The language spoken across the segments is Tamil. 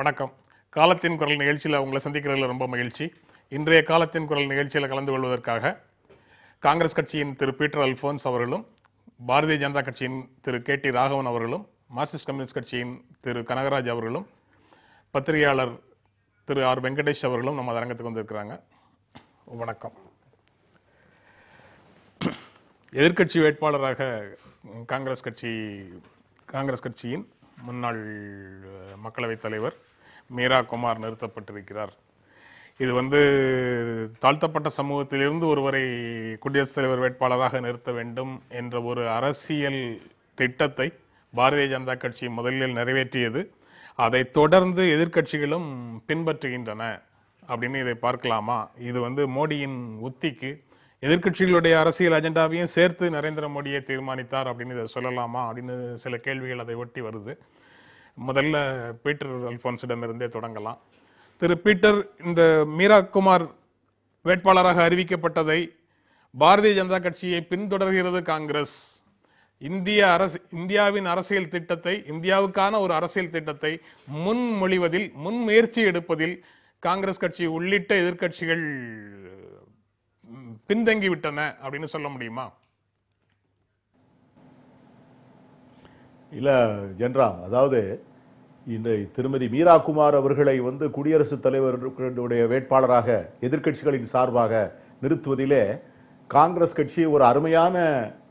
வணக்கம். காலத்தின் குரல் நிகழ்ச்சியில் உங்களை சந்திக்கிறதுல ரொம்ப மகிழ்ச்சி. இன்றைய காலத்தின் குரல் நிகழ்ச்சியில் கலந்து கொள்வதற்காக காங்கிரஸ் கட்சியின் திரு பீட்டர் அல்போன்ஸ் அவர்களும், பாரதிய ஜனதா கட்சியின் திரு KT ராகவன் அவர்களும், மார்க்சிஸ்ட் கம்யூனிஸ்ட் கட்சியின் திரு கனகராஜ் அவர்களும், பத்திரிகையாளர் திரு R வெங்கடேஷ் அவர்களும் நம்ம அரங்கத்துக்கு வந்திருக்கிறாங்க. வணக்கம். எதிர்க்கட்சி வேட்பாளராக காங்கிரஸ் கட்சியின் முன்னாள் மக்களவைத் தலைவர் மீரா குமார் நிறுத்தப்பட்டிருக்கிறார். இது தாழ்த்தப்பட்ட சமூகத்திலிருந்து ஒருவரை குடியரசுத் தலைவர் வேட்பாளராக நிறுத்த வேண்டும் என்ற ஒரு அரசியல் திட்டத்தை பாரதிய ஜனதா கட்சி முதலில் நிறைவேற்றியது. அதை தொடர்ந்து எதிர்க்கட்சிகளும் பின்பற்றுகின்றன அப்படின்னு இதை பார்க்கலாமா? இது மோடியின் உத்திக்கு எதிர்க்கட்சிகளுடைய அரசியல் அஜெண்டாவையும் சேர்த்து நரேந்திர மோடியை தீர்மானித்தார் அப்படின்னு இதை சொல்லலாமா அப்படின்னு சில கேள்விகள் அதை ஒட்டி வருது. முதல்ல பீட்டர் அல்போன்ஸிடமிருந்தே தொடங்கலாம். திரு பீட்டர், இந்த மீரா குமார் வேட்பாளராக அறிவிக்கப்பட்டதை பாரதிய ஜனதா கட்சியை பின்தொடர்கிறது காங்கிரஸ். இந்தியாவின் அரசியல் திட்டத்தை, இந்தியாவுக்கான ஒரு அரசியல் திட்டத்தை முன்மொழிவதில், முன்முயற்சி எடுப்பதில் காங்கிரஸ் கட்சி உள்ளிட்ட எதிர்க்கட்சிகள் பின்தங்கிவிட்டன அப்படின்னு சொல்ல முடியுமா? இல்ல ஜென்ராம், அதாவது இந்த திருமதி மீரா குமார் அவர்களை குடியரசுத் தலைவருடைய வேட்பாளராக எதிர்க்கட்சிகளின் சார்பாக நிறுத்துவதிலே காங்கிரஸ் கட்சி ஒரு அருமையான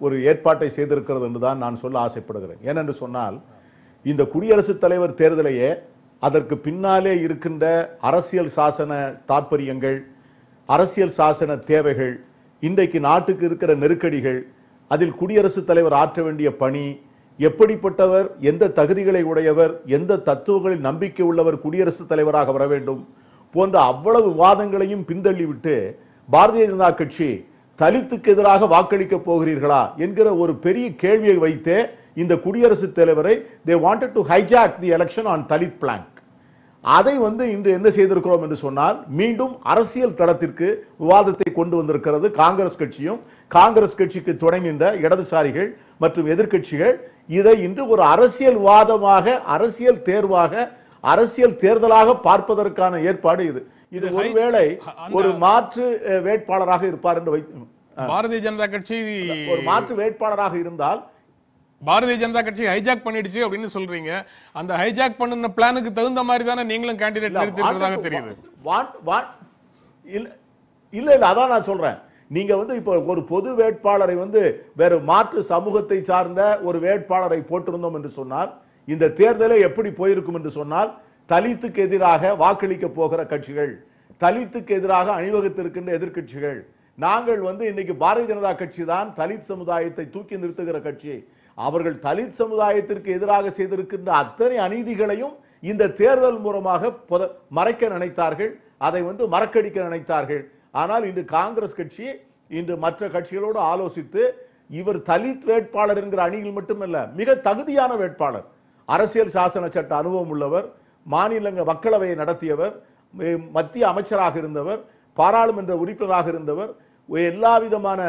ஒரு ஏற்பாட்டை செய்திருக்கிறது என்றுதான் நான் சொல்ல ஆசைப்படுகிறேன். ஏனென்று சொன்னால், இந்த குடியரசுத் தலைவர் தேர்தலையே அதற்கு பின்னாலே இருக்கின்ற அரசியல் சாசன தாற்பயங்கள், அரசியல் சாசன தேவைகள், இன்றைக்கு நாட்டுக்கு இருக்கிற நெருக்கடிகள், அதில் குடியரசுத் தலைவர் ஆற்ற வேண்டிய பணி, எப்படிப்பட்டவர், எந்த தகுதிகளை உடையவர், எந்த தத்துவங்களில் நம்பிக்கை உள்ளவர் குடியரசுத் தலைவராக வர வேண்டும் போன்ற அவ்வளவு விவாதங்களையும் பின்தள்ளிவிட்டு பாரதிய ஜனதா கட்சி தலித்துக்கு எதிராக வாக்களிக்க போகிறீர்களா என்கிற ஒரு பெரிய கேள்வியை வைத்தே இந்த குடியரசுத் தலைவரை they wanted to hijack the election on Dalit plank. அதை இன்று என்ன செய்திருக்கிறோம் என்று சொன்னால், மீண்டும் அரசியல் தளத்திற்கு விவாதத்தை கொண்டு வந்திருக்கிறது காங்கிரஸ் கட்சியும். காங்கிரஸ் கட்சிக்கு தொடங்குகின்ற இடதுசாரிகள் மற்றும் எதிர்க்கட்சிகள் இதை இன்று ஒரு அரசியல் வாதமாக, அரசியல் தேர்வாக, அரசியல் தேர்தலாக பார்ப்பதற்கான ஏற்பாடு இது. இது ஒருவேளை ஒரு மாற்று வேட்பாளராக இருப்பார் என்று பாரதிய ஜனதா கட்சி ஒரு மாற்று வேட்பாளராக இருந்தால் பாரதிய ஜனதா கட்சி ஹைஜாக் பண்ணிடுச்சு அப்படின்னு சொல்றீங்க. அந்த ஹைஜாக் பண்ணின பிளானுக்கு தகுந்த மாதிரி தானே நீங்களும் கேண்டிடேட் நிறுத்திருக்கிறதாக தெரியுது. இல்ல இல்ல, அதான் நான் சொல்றேன். நீங்க இப்போ ஒரு பொது வேட்பாளரை வேற மாற்று சமூகத்தை சார்ந்த ஒரு வேட்பாளரை போட்டிருந்தோம் என்று சொன்னால், இந்த தேர்தலை எப்படி போயிருக்கும் என்று சொன்னால், தலித்துக்கு எதிராக வாக்களிக்க போகிற கட்சிகள், தலித்துக்கு எதிராக அணிவகுத்திருக்கின்ற எதிர்க்கட்சிகள், நாங்கள் இன்னைக்கு பாரதிய ஜனதா கட்சி தான் தலித் சமுதாயத்தை தூக்கி நிறுத்துகிற கட்சி, அவர்கள் தலித் சமுதாயத்திற்கு எதிராக செய்திருக்கின்ற அத்தனை அநீதிகளையும் இந்த தேர்தல் மூலமாக மறைக்க நினைத்தார்கள், அதை மறக்கடிக்க நினைத்தார்கள். ஆனால் இன்று காங்கிரஸ் கட்சி இன்று மற்ற கட்சிகளோடு ஆலோசித்து, இவர் தலித் வேட்பாளர் என்கிற அணியில் மட்டுமல்ல, மிக தகுதியான வேட்பாளர், அரசியல் சாசன சட்ட அனுபவம் உள்ளவர், மாநிலங்கள் மக்களவையை நடத்தியவர், மத்திய அமைச்சராக இருந்தவர், பாராளுமன்ற உறுப்பினராக இருந்தவர், எல்லா விதமான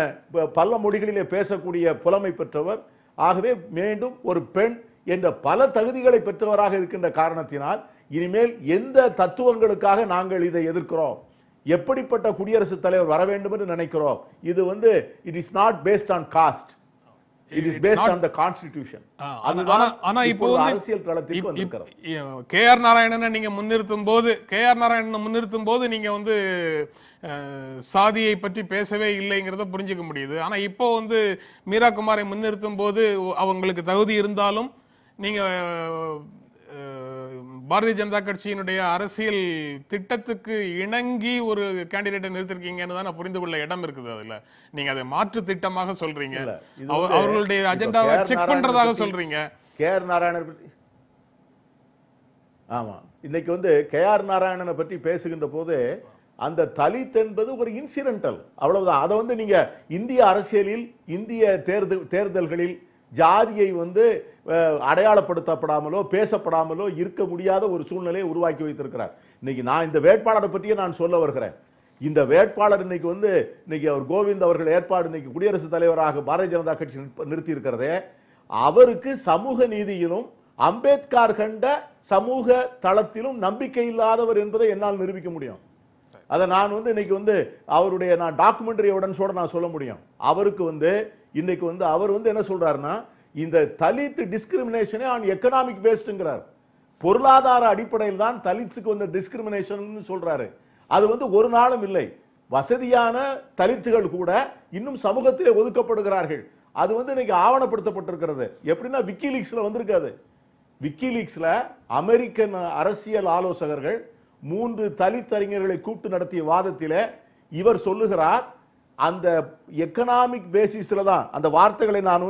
பல மொழிகளிலே பேசக்கூடிய புலமை பெற்றவர். ஆகவே மீண்டும் ஒரு பெண் என்ற பல தகுதிகளை பெற்றவராக இருக்கின்ற காரணத்தினால், இனிமேல் எந்த தத்துவங்களுக்காக நாங்கள் இதை எதிர்க்கிறோம், எப்படிப்பட்ட குடியரசுத் தலைவர் வர வேண்டும் என்று நினைக்கிறோம், இது it is not based on caste, it is based on the constitution. ஆனா இப்போ அரசியல் தளத்துக்கு வந்திருக்கிறோம். KR நாராயணனை நீங்க முன்னிறுத்தும் போது நீங்க சாதியை பற்றி பேசவே இல்லைங்கிறத புரிஞ்சுக்க முடியுது. ஆனா இப்போ மீரா குமாரை முன்னிறுத்தும் போது அவங்களுக்கு தகுதி இருந்தாலும் நீங்க பாரதிய ஜனதா கட்சியினுடைய அரசியல் திட்டத்துக்கு இணங்கி ஒரு கேண்டிடேட்டை நிறுத்திருக்கீங்கன்னு தான் புரிந்து கொள்ள இடம் இருக்குது. அதுல நீங்க அதை மாற்று திட்டமாக சொல்றீங்க, அவர்களுடைய அஜெண்டாவை செக் பண்றதாக சொல்றீங்க. KR நாராயணன் பற்றி ஆமா, இன்னைக்கு KR நாராயணனை பற்றி பேசுகின்ற போது அந்த தலித் என்பது ஒரு இன்சிடென்டல், அவ்வளவுதான். அதை நீங்க இந்திய அரசியலில், இந்திய தேர்தல்களில் ஜாதியை அடையாளப்படுத்தப்படாமலோ பேசப்படாமலோ இருக்க முடியாத ஒரு சூழ்நிலையை உருவாக்கி வைத்திருக்கிறார். இன்னைக்கு நான் இந்த வேட்பாளரை பற்றியே நான் சொல்ல வருகிறேன். இந்த வேட்பாளர் இன்னைக்கு அவர் கோவிந்த் அவர்கள் ஏற்பாடு இன்னைக்கு குடியரசுத் தலைவராக பாரதிய ஜனதா கட்சி நிறுத்தி இருக்கிறதே, அவருக்கு சமூக நீதியிலும் அம்பேத்கர் கண்ட சமூக தளத்திலும் நம்பிக்கை இல்லாதவர் என்பதை என்னால் நிரூபிக்க முடியும். அதை நான் இன்னைக்கு அவருடைய நான் டாக்குமெண்டரி எவிடன்ஸோட நான் சொல்ல முடியும். அவருக்கு இன்னைக்கு அவர் என்ன சொல்றாருன்னா, இந்த தலித் டிஸ்கிரிமினேஷனே ஆன் எக்கனாமிக் பேஸ்டுங்கிறார். பொருளாதார அடிப்படையில் தான் தலித்ஸுக்கு டிஸ்கிரிமினேஷன் சொல்றாரு. அது ஒரு நாளும் இல்லை. வசதியான தலித்துகள் கூட இன்னும் சமூகத்திலே ஒதுக்கப்படுகிறார்கள். அது இன்னைக்கு ஆவணப்படுத்தப்பட்டிருக்கிறது. எப்படின்னா விக்கிலீக்ஸ்ல வந்திருக்காது. விக்கிலீக்ஸ்ல அமெரிக்கன் அரசியல் ஆலோசகர்கள் 3 தலித் அறிஞர்களை கூப்பிட்டு நடத்திய வாதத்திலே இவர் சொல்லுகிறார், அந்த எக்கனாமிக் பேசிஸ்ல தான் அந்த வார்த்தைகளை நான்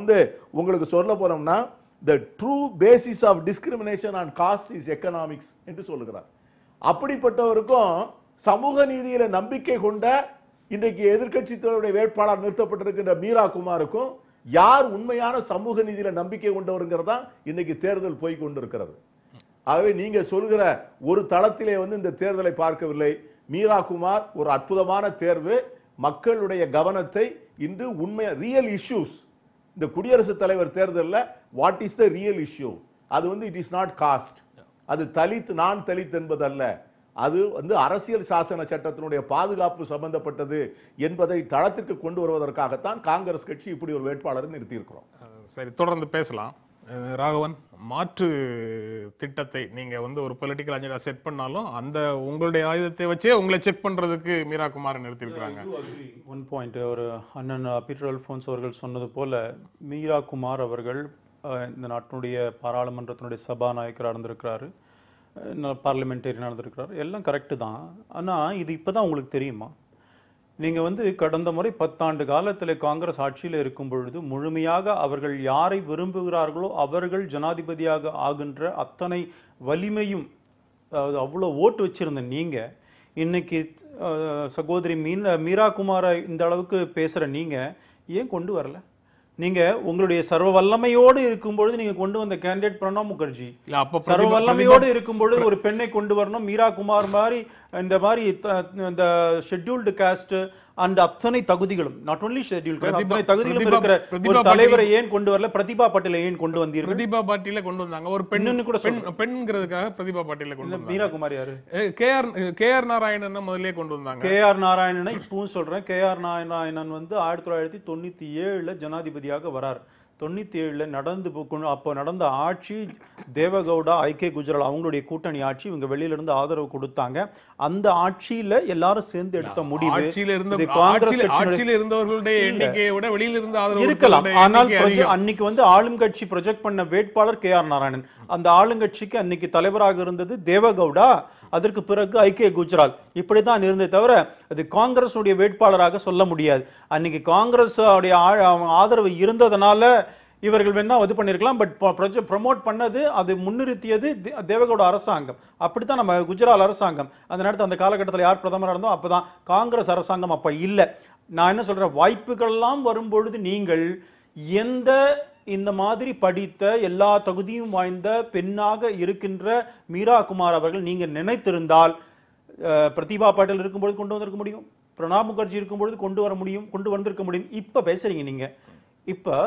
உங்களுக்கு சொல்ல போனோம்னா, the true basis of discrimination on caste is economics என்று சொல்லுகிறார். அப்படிப்பட்டவருக்கும் சமூக நீதியில நம்பிக்கை கொண்ட இன்றைக்கு எதிர்க்கட்சி தலைவருடைய வேட்பாளர் நிறுத்தப்பட்டிருக்கின்ற மீரா குமாருக்கும் யார் உண்மையான சமூக நீதியில நம்பிக்கை கொண்டவருங்கிறதா இன்னைக்கு தேர்தல் போய் கொண்டிருக்கிறது. ஆகவே நீங்க சொல்கிற ஒரு தளத்திலே இந்த தேர்தலை பார்க்கவில்லை. மீரா குமார் ஒரு அற்புதமான தேர்வு. மக்களுடைய கவனத்தை இன்று உண்மை ரியல் இஷ்யூஸ், இந்த குடியரசுத் தலைவர் தேர்தலில் what is the real issue, அது இட் இஸ் நாட் காஸ்ட், அது தலித் நான் தலித் என்பதல்ல, அது அரசியல் சாசன சட்டத்தினுடைய பாதுகாப்பு சம்பந்தப்பட்டது என்பதை தளத்திற்கு கொண்டு வருவதற்காகத்தான் காங்கிரஸ் கட்சி இப்படி ஒரு வேட்பாளரை நிறுத்தி இருக்கிறோம். சரி, தொடர்ந்து பேசலாம். ராகவன், மாற்று திட்டத்தை நீங்க ஒரு பொலிட்டிக்கல் அஜெண்டா செட் பண்ணாலும் அந்த உங்களுடைய ஆயுதத்தை வச்சே உங்களை செக் பண்றதுக்கு மீரா குமார் நிறுத்திருக்கிறாங்க. ஒன் பாயிண்ட், ஒரு அண்ணன் பீட்டர் அல்போன்ஸ் அவர்கள் சொன்னது போல மீரா குமார் அவர்கள் இந்த நாட்டினுடைய பாராளுமன்றத்தினுடைய சபாநாயகராக இருந்திருக்கிறாரு, பார்லிமெண்டேரியனாக இருந்திருக்கிறாரு, எல்லாம் கரெக்டு தான். ஆனால் இது இப்போதான் உங்களுக்கு தெரியுமா? நீங்கள் கடந்த முறை 10 ஆண்டு காலத்தில் காங்கிரஸ் ஆட்சியில் இருக்கும் பொழுது முழுமையாக அவர்கள் யாரை விரும்புகிறார்களோ அவர்கள் ஜனாதிபதியாக ஆகின்ற அத்தனை வலிமையும், அவ்வளோ ஓட்டு வச்சிருந்த நீங்கள் இன்னைக்கு சகோதரி மீரா குமாரை இந்த அளவுக்கு பேசுகிற நீங்கள் ஏன் கொண்டு வரல? நீங்க உங்களுடைய சர்வ வல்லமையோடு இருக்கும்பொழுது நீங்க கொண்டு வந்த கேண்டிடேட் பிரணாப் முகர்ஜி, சர்வ வல்லமையோடு இருக்கும்பொழுது ஒரு பெண்ணை கொண்டு வரணும். மீரா குமார் மாதிரி இந்த மாதிரி இந்த ஷெட்யூல்டு காஸ்ட் அண்ட் அத்தனை தகுதிகளும், நாட் ஒன்லி ஷெட்யூல்டு காஸ்ட், அத்தனை தகுதிகளும் இருக்கிற ஒரு தலைவரை ஏன் கொண்டு வரல? பிரதிபா பாட்டீலை ஏன் கொண்டு வந்தீர்கள்? பிரதிபா பாட்டீலை கொண்டு வந்தாங்க. ஒரு பெண்ணு கூட பெண்ங்கிறதுக்காக பிரதிபா பாட்டீலை கொண்டு வந்தாங்க. மீரா குமார் யாரு? கேஆர் நாராயணன் முதல்ல கொண்டு வந்தாங்க. கேஆர் நாராயணனை இப்பவும் சொல்றேன். கேஆர் நாராயணன் 1997 ஜனாதிபதியாக வரார். 97 நடந்து அப்போ நடந்த ஆட்சி தேவகவுடா, ஐகே குஜரால் அவங்களுடைய கூட்டணி ஆட்சி. இவங்க வெளியில இருந்து ஆதரவு கொடுத்தாங்க. அந்த ஆட்சியில எல்லாரும் சேர்ந்து எடுத்த முடிவு. ஆட்சியில இருந்தவர்களுடைய எண்ணிக்கையை விட வெளியில இருந்து ஆதரவு இருக்கலாம். ஆனால் அன்னைக்கு ஆளும் கட்சி ப்ரொஜெக்ட் பண்ண வேட்பாளர் கேஆர் நாராயணன். அந்த ஆளுங்கட்சிக்கு அன்னைக்கு தலைவராக இருந்தது தேவகவுடா, அதற்கு பிறகு ஐகே குஜரால். இப்படித்தான் இருந்தே தவிர அது காங்கிரஸ் வேட்பாளராக சொல்ல முடியாது. அன்னைக்கு காங்கிரஸ் ஆதரவு இருந்ததுனால இவர்கள் வேணா இது பண்ணிருக்கலாம். பட் ப்ரமோட் பண்ணது, அது முன்னிறுத்தியது தேவகவுடா அரசாங்கம். அப்படித்தான் நம்ம குஜரால் அரசாங்கம் அந்த நேரத்தில், அந்த காலகட்டத்தில் யார் பிரதமராக இருந்தோ அப்பதான் காங்கிரஸ் அரசாங்கம் அப்ப இல்லை. நான் என்ன சொல்றேன், வாய்ப்புகள் எல்லாம் வரும்பொழுது நீங்கள் எந்த இந்த மாதிரி படித்த எல்லா தகுதியும் வாய்ந்த பெண்ணாக இருக்கின்ற மீரா குமார் அவர்கள் நீங்க நினைத்திருந்தால் பிரதிபா பாட்டீல் இருக்கும்போது கொண்டு வந்திருக்க முடியும், பிரணாப் முகர்ஜி இருக்கும்பொழுது கொண்டு வந்திருக்க முடியும். இப்ப பேசுறீங்க நீங்க. இப்ப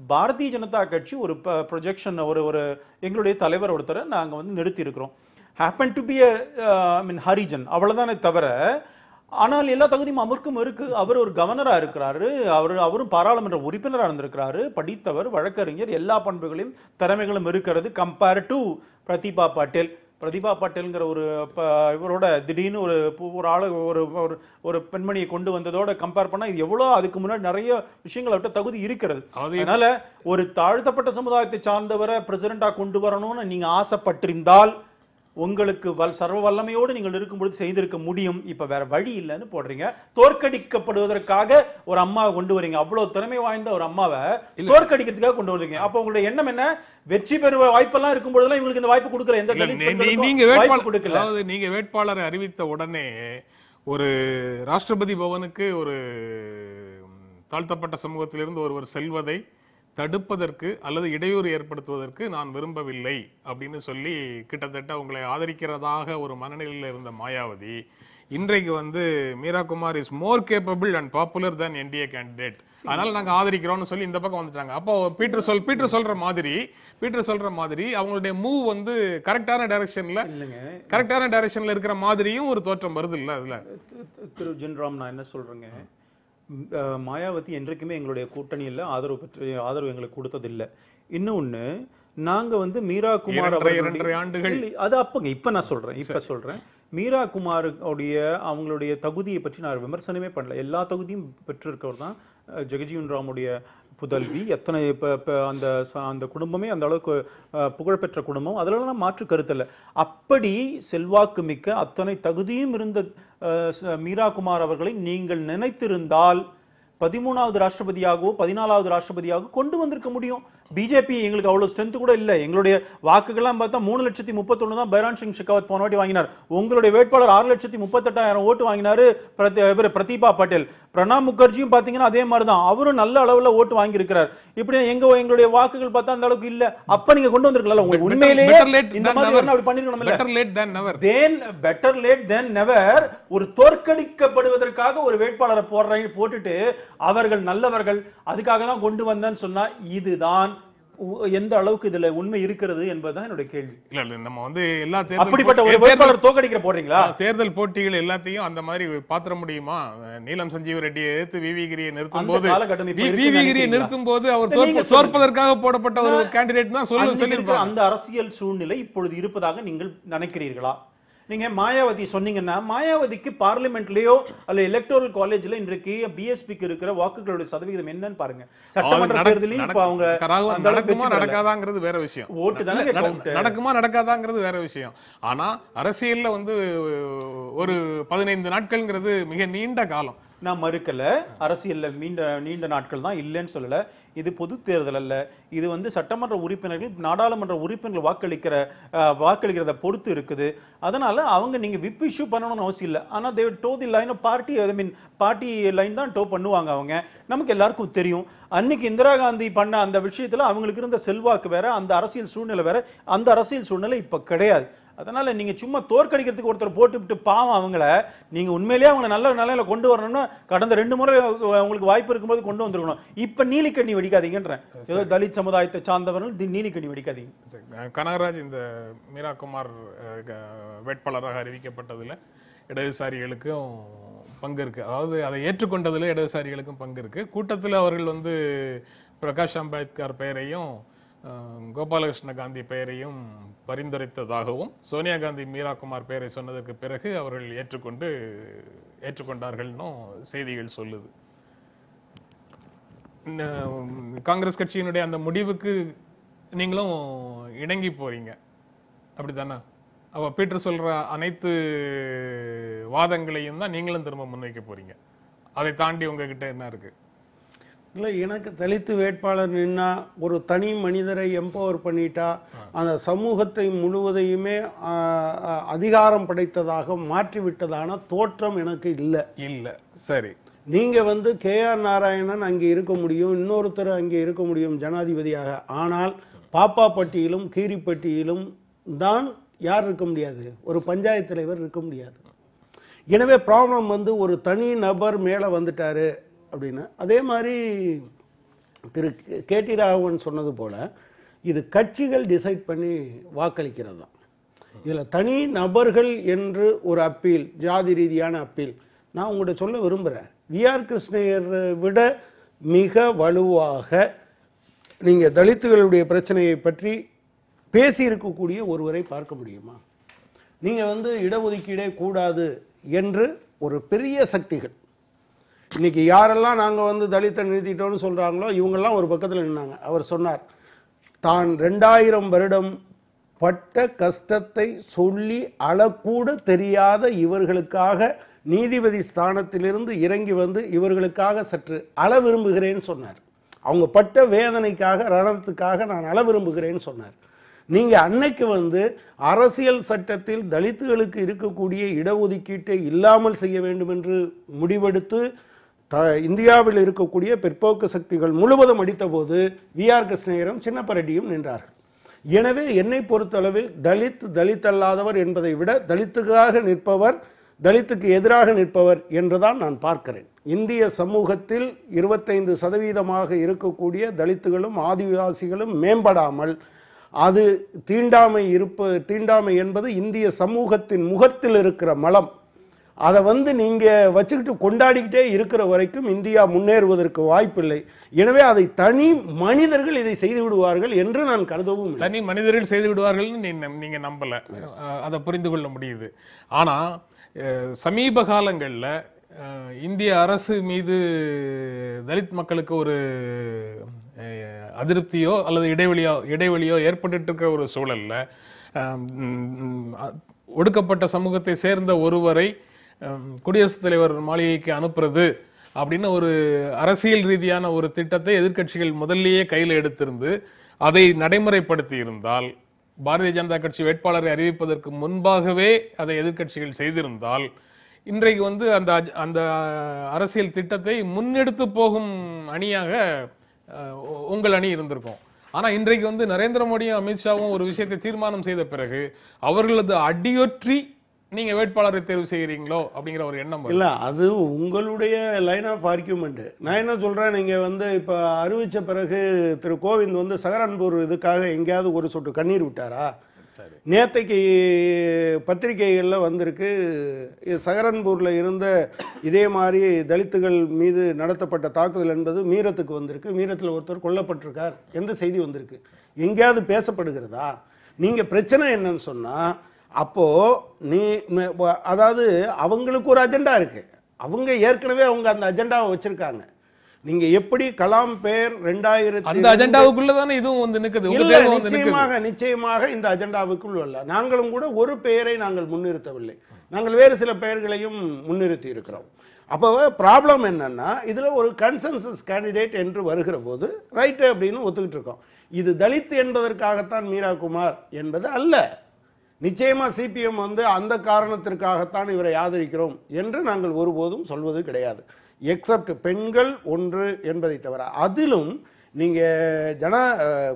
பாரதிய ஜனதா கட்சி ஒரு ப்ரொஜெக்ஷன், ஒரு எங்களுடைய தலைவர் ஒருத்தரை நாங்க நிறுத்தி இருக்கிறோம். ஹேப்பன் டு பி ஹரிஜன், அவ்வளவுதானே தவிர ஆனால் எல்லா தகுதியும் அவருக்கும் இருக்கு. அவர் ஒரு கவர்னரா இருக்கிறாரு, அவரும் பாராளுமன்ற உறுப்பினராக இருந்திருக்கிறாரு, படித்தவர், வழக்கறிஞர், எல்லா பண்புகளையும் திறமைகளும் இருக்கிறது. Compare to Pratibha Patil. பிரதிபா பாட்டீல்ங்கிற இவரோட திடீர்னு ஒரு ஆளு ஒரு பெண்மணியை கொண்டு வந்ததோட கம்பேர் பண்ணா இது எவ்வளவு அதுக்கு முன்னாடி நிறைய விஷயங்களை விட்ட தகுதி இருக்கிறது. அதனால ஒரு தாழ்த்தப்பட்ட சமுதாயத்தை சார்ந்தவரை பிரசிடண்டா கொண்டு வரணும்னு நீங்க ஆசைப்பட்டிருந்தால் உங்களுக்கு சர்வ வல்லமையோடு நீங்கள் இருக்கும்பொழுது செய்திருக்க முடியும். இப்ப வேற வழி இல்லைன்னு போடுறீங்க. தோற்கடிக்கப்படுவதற்காக ஒரு அம்மாவை கொண்டு வரீங்க. அவ்வளவு திறமை வாய்ந்த ஒரு அம்மாவை தோற்கடிக்கிறதுக்காக கொண்டு வரீங்க. அப்ப உங்களுடைய எண்ணம் என்ன? வெற்றி பெறுவ வாய்ப்பெல்லாம் இருக்கும் பொழுதுலாம் இவங்களுக்கு இந்த வாய்ப்பு கொடுக்கல. நீங்க வேட்பாளரை அறிவித்த உடனே ஒரு ராஷ்டிரபதி பவனுக்கு ஒரு தாழ்த்தப்பட்ட சமூகத்திலிருந்து ஒருவர் செல்வதை தடுப்பதற்கு அல்லது இடையூறு ஏற்படுத்துவதற்கு நான் விரும்பவில்லை அப்படின்னு சொல்லி கிட்டத்தட்ட உங்களை ஆதரிக்கிறதாக ஒரு மனநிலையில் இருந்த மாயாவதி இன்றைக்கு வந்து Meera Kumar is more capable and popular than NDA candidate, அதனால நாங்க ஆதரிக்கிறோம்னு சொல்லி இந்த பக்கம் வந்துட்டாங்க. அப்போ பீட்டர் சொல்ற மாதிரி அவங்களுடைய மூவ் வந்து கரெக்டான டைரக்ஷன்ல இருக்கிற மாதிரியும் ஒரு தோற்றம் வருது இல்ல அதுல. திரு ஜென்ராம், நான் என்ன சொல்றேங்க, மாயாவதி என்றைக்குமே எங்களுடைய கூட்டணியில் ஆதரவு எங்களுக்கு கொடுத்ததில்லை. இன்னொன்னு, நாங்க வந்து மீரா குமார் ஆண்டுகள் அது அப்பங்க இப்ப நான் சொல்றேன் மீரா குமாருடைய அவங்களுடைய தகுதியை பற்றி நான் விமர்சனமே பண்ணல. எல்லா தகுதியும் பெற்றிருக்கவர் தான் ஜெகஜீவன் ராமுடைய புதல்வி. எத்தனை அந்த குடும்பமே அந்த அளவுக்கு புகழ்பெற்ற குடும்பம், அதெல்லாம் மாற்று கருத்தல்ல. அப்படி செல்வாக்கு மிக்க அத்தனை தகுதியும் இருந்த மீரா குமார் அவர்களை நீங்கள் நினைத்திருந்தால் 13வது ராஷ்டிரபதியாகவோ 14வது ராஷ்டிரபதியாகவோ கொண்டு வந்திருக்க முடியும். பிஜேபி எங்களுக்கு அவ்வளவு ஸ்ட்ரென்த் கூட இல்லை. எங்களுடைய வாக்குகள்லாம் பார்த்தா 3,31,000 தான் பைரான் சிங் ஷெகாவத் போன வாட்டி வாங்கினார். உங்களுடைய வேட்பாளர் 6,38,000 ஓட்டு வாங்கினாரு பிரதீபா பட்டேல். பிரணாப் முகர்ஜியும் பாத்தீங்கன்னா அதே மாதிரி தான், அவரும் நல்ல அளவுல ஓட்டு வாங்கி இருக்கிறார். இப்படி எங்களுடைய வாக்குகள் பார்த்தா அந்த அளவுக்கு இல்ல. அப்ப நீங்க கொண்டு வந்திருக்கலாம். உங்களுக்கு உண்மையிலேயே இந்த மாதிரி அப்படி பண்ணிருக்கணும். பெட்டர் லேட் தென் நெவர். ஒரு தோற்கடிக்கப்படுவதற்காக ஒரு வேட்பாளரை போட்டுட்டு அவர்கள் நல்லவர்கள் அதுக்காக தான் கொண்டு வந்தேன்னு சொன்னா இதுதான் எந்த அளவுக்கு இதுல உண்மை இருக்கிறது என்பதுதான் என்னோட கேள்வி. இல்ல நம்ம வந்து எல்லா அப்படிப்பட்ட ஒரு வேட்பாளர் தோக்கடிக்கிற போடுறீங்களா? தேர்தல் போட்டிகள் எல்லாத்தையும் அந்த மாதிரி பாத்திர முடியுமா? நீலம் சஞ்சீவ ரெட்டியை எதிர்த்து விவி கிரியை நிறுத்தும் போது அவர் தோற்பதற்காக போடப்பட்ட ஒரு கேண்டிடேட் தான் சொல்லிருப்பாங்க. அந்த அரசியல் சூழ்நிலை இப்பொழுது இருப்பதாக நீங்கள் நினைக்கிறீர்களா? நீங்க மாயாவதி சொன்னீங்கன்னா, மாயாவதிக்கு பார்லிமெண்ட்லயோ அல்ல எலக்டோரல் காலேஜ்ல இன்றைக்கு பிஎஸ்பிக்கு இருக்கிற வாக்குகளுடைய சதவீதம் என்னன்னு பாருங்க. சட்டமன்ற தேர்தலில் இப்ப அவங்க நடக்காதாங்கிறது வேற விஷயம். ஓட்டு தானே நடக்குமா நடக்காதாங்கிறது வேற விஷயம். ஆனா அரசியல்ல வந்து ஒரு 15 நாட்கள்ங்கிறது மிக நீண்ட காலம். நான் மறுக்கல, அரசியல்ல நீண்ட நாட்கள் தான் இல்லைன்னு சொல்லல. இது பொது தேர்தல் அல்ல. இது வந்து சட்டமன்ற உறுப்பினர்கள் நாடாளுமன்ற உறுப்பினர்கள் வாக்களிக்கிறத பொறுத்து இருக்குது. அதனால அவங்க நீங்க விப் இஷ்யூ பண்ணணும்னு அவசியம் இல்லை. ஆனா they toe the line party line தான் டோ பண்ணுவாங்க. அவங்க நமக்கு எல்லாருக்கும் தெரியும். அன்னைக்கு இந்திரா காந்தி பண்ண அந்த விஷயத்துல அவங்களுக்கு இருந்த செல்வாக்கு வேற, அந்த அரசியல் சூழ்நிலை வேற. அந்த அரசியல் சூழ்நிலை இப்ப கிடையாது. அதனால நீங்க சும்மா தோற்கடிக்கிறதுக்கு ஒருத்தர் போட்டுவிட்டு பாவம் அவங்கள நீங்க உண்மையிலேயே அவங்க நல்ல நிலையில கொண்டு வரணும்னா கடந்த 2 முறை உங்களுக்கு வாய்ப்பு இருக்கும்போது கொண்டு வந்திருக்கணும். இப்ப நீலிக்கண்ணி வெடிக்காதீங்கன்ற, ஏதோ தலித் சமுதாயத்தை சார்ந்தவர்கள் நீலிக்கண்ணி வெடிக்காதீங்க. கனகராஜ், இந்த மீரா குமார் வேட்பாளராக அறிவிக்கப்பட்டதுல இடதுசாரிகளுக்கும் பங்கு இருக்கு. அதாவது அதை ஏற்றுக்கொண்டதுல இடதுசாரிகளுக்கும் பங்கு இருக்கு. கூட்டத்தில் அவர்கள் வந்து பிரகாஷ் அம்பேத்கர் பெயரையும் கோபாலகிருஷ்ண காந்தி பெயரையும் பரிந்துரைத்ததாகவும் சோனியா காந்தி மீரா குமார் பெயரை சொன்னதற்கு பிறகு அவர்கள் ஏற்றுக்கொண்டார்கள்னும் செய்திகள் சொல்லுது. காங்கிரஸ் கட்சியினுடைய அந்த முடிவுக்கு நீங்களும் இணங்கி போறீங்க, அப்படித்தானே? அவ பீட்டர் சொல்ற அனைத்து வாதங்களையும் தான் நீங்களும் திரும்ப முன்வைக்க போறீங்க. அதை தாண்டி உங்ககிட்ட என்ன இருக்கு? இல்லை, எனக்கு தலித்து வேட்பாளர் நின்னா ஒரு தனி மனிதரை எம்பவர் பண்ணிட்டா அந்த சமூகத்தை முழுவதையுமே அதிகாரம் படைத்ததாக மாற்றிவிட்டதான தோற்றம் எனக்கு இல்லை. சரி, நீங்க வந்து KR நாராயணன் அங்கே இருக்க முடியும், இன்னொருத்தர் அங்கே இருக்க முடியும் ஜனாதிபதியாக. ஆனால் பாப்பாப்பட்டியிலும் கீரிப்பட்டியிலும் தான் யார் இருக்க முடியாது? ஒரு பஞ்சாயத்து தலைவர் இருக்க முடியாது. எனவே ப்ராப்ளம் வந்து ஒரு தனி நபர் மேலே வந்துட்டாரு அப்படின்னு. அதே மாதிரி திரு KT ராகவன் சொன்னது போல் இது கட்சிகள் டிசைட் பண்ணி வாக்களிக்கிறது தான். இதில் தனி நபர்கள் என்று ஒரு அப்பீல், ஜாதி ரீதியான அப்பீல் நான் உங்கள்கிட்ட சொல்ல விரும்புகிறேன். VR கிருஷ்ணய்யரை விட மிக வலுவாக நீங்கள் தலித்துகளுடைய பிரச்சனையை பற்றி பேசியிருக்கக்கூடிய ஒருவரை பார்க்க முடியுமா? நீங்கள் வந்து இடஒதுக்கீடே கூடாது என்று ஒரு பெரிய சக்திகள் இன்னைக்கு யாரெல்லாம் நாங்கள் வந்து தலித்தை நிறுத்திட்டோம்னு சொல்கிறாங்களோ இவங்கெல்லாம் ஒரு பக்கத்தில் நின்னாங்க. அவர் சொன்னார், தான் 2000 வருடம் பட்ட கஷ்டத்தை சொல்லி அளக்கூட தெரியாத இவர்களுக்காக நீதிபதி ஸ்தானத்திலிருந்து இறங்கி வந்து இவர்களுக்காக சற்று அள விரும்புகிறேன்னு சொன்னார். அவங்க பட்ட வேதனைக்காக, ரணத்துக்காக நான் அள விரும்புகிறேன்னு சொன்னார். நீங்கள் அன்னைக்கு வந்து அரசியல் சட்டத்தில் தலித்துகளுக்கு இருக்கக்கூடிய இடஒதுக்கீட்டை இல்லாமல் செய்ய வேண்டும் என்று முடிவெடுத்து இந்தியாவில் இருக்கக்கூடிய பிற்போக்கு சக்திகள் முழுவதும் அடித்த போது VR கிருஷ்ணய்யரும் சின்னப்ப ரெட்டியும் நின்றார்கள். எனவே என்னை பொறுத்தளவில் தலித் அல்லாதவர் என்பதை விட தலித்துக்காக நிற்பவர், தலித்துக்கு எதிராக நிற்பவர் என்றுதான் நான் பார்க்கிறேன். இந்திய சமூகத்தில் 25% இருக்கக்கூடிய தலித்துகளும் ஆதிவாசிகளும் மேம்படாமல் அது தீண்டாமை என்பது இந்திய சமூகத்தின் முகத்தில் இருக்கிற மலம். அதை நீங்க வச்சுக்கிட்டு கொண்டாடிக்கிட்டே இருக்கிற வரைக்கும் இந்தியா முன்னேறுவதற்கு வாய்ப்பில்லை. எனவே அதை தனி மனிதர்கள் இதை செய்து விடுவார்கள் என்று நான் கருதவும். தனி மனிதர்கள் செய்து விடுவார்கள் நீங்க நம்பல, அதை புரிந்து கொள்ள முடியுது. ஆனா சமீப காலங்கள்ல இந்திய அரசு மீது தலித் மக்களுக்கு ஒரு அதிருப்தியோ அல்லது இடைவெளியோ ஏற்பட்டு இருக்கிற ஒரு சூழல்ல ஒடுக்கப்பட்ட சமூகத்தை சேர்ந்த ஒருவரை குடியரசுத் தலைவர் மாளிகைக்கு அனுப்புறது அப்படின்னு ஒரு அரசியல் ரீதியான ஒரு திட்டத்தை எதிர்க்கட்சிகள் முதல்லயே கையில் எடுத்திருந்து அதை நடைமுறைப்படுத்தி இருந்தால், பாரதிய ஜனதா கட்சி வேட்பாளரை அறிவிப்பதற்கு முன்பாகவே அதை எதிர்க்கட்சிகள் செய்திருந்தால், இன்றைக்கு அந்த அரசியல் திட்டத்தை முன்னெடுத்து போகும் அணியாக உங்கள் அணி இருந்திருக்கும். ஆனா இன்றைக்கு நரேந்திர மோடியும் அமித்ஷாவும் ஒரு விஷயத்தை தீர்மானம் செய்த பிறகு அவர்களது அடியொற்றி நீங்க வேட்பாளரை தேர்வு செய்கிறீங்களோ அப்படிங்கிற ஒரு எண்ணம் இல்ல. அது உங்களுடைய லைன் ஆஃப் ஆர்கியூமெண்ட். நான் என்ன சொல்றேன், நீங்க இப்ப அறிவிச்ச பிறகு திரு கோவிந்த் சஹரன்பூர் இதுக்காக எங்கேயாவது ஒரு சொட்டு கண்ணீர் விட்டாரா? நேத்தைக்கு பத்திரிகைகள்ல வந்திருக்கு, சஹரன்பூர்ல இருந்த இதே மாதிரி தலித்துகள் மீது நடத்தப்பட்ட தாக்குதல் என்பது மீரத்துக்கு வந்திருக்கு, மீரத்தில் ஒருத்தர் கொல்லப்பட்டிருக்கார் என்று செய்தி வந்திருக்கு. எங்கேயாவது பேசப்படுகிறதா? நீங்க பிரச்சனை என்னன்னு சொன்னா, அப்போ அதாவது அவங்களுக்கு ஒரு அஜெண்டா இருக்கு, அவங்க ஏற்கனவே அந்த அஜெண்டாவை வச்சிருக்காங்க. நீங்க எப்படி கலாம் பேர் 2000 அந்த அஜெண்டாவுக்குள்ளதானே இதுவும் நிக்குது. நிச்சயமாக இந்த அஜெண்டாவுக்குள் அல்ல. நாங்களும் கூட ஒரு பெயரை நாங்கள் முன்னிறுத்தவில்லை, நாங்கள் வேறு சில பெயர்களையும் முன்னிறுத்தி இருக்கிறோம். அப்போ ப்ராப்ளம் என்னன்னா, இதுல ஒரு கன்சென்சஸ் கேண்டிடேட் என்று வருகிற போது ரைட்டு அப்படின்னு ஒத்துக்கிட்டு இருக்கோம். இது தலித் என்பதற்காகத்தான் மீரா குமார் என்பது அல்ல. நிச்சயமா சிபிஎம் அந்த காரணத்திற்காகத்தான் இவரை ஆதரிக்கிறோம் என்று நாங்கள் ஒருபோதும் சொல்வது கிடையாது. எக்ஸப்ட் பெண்கள் ஒன்று என்பதை தவிர. அதிலும் நீங்க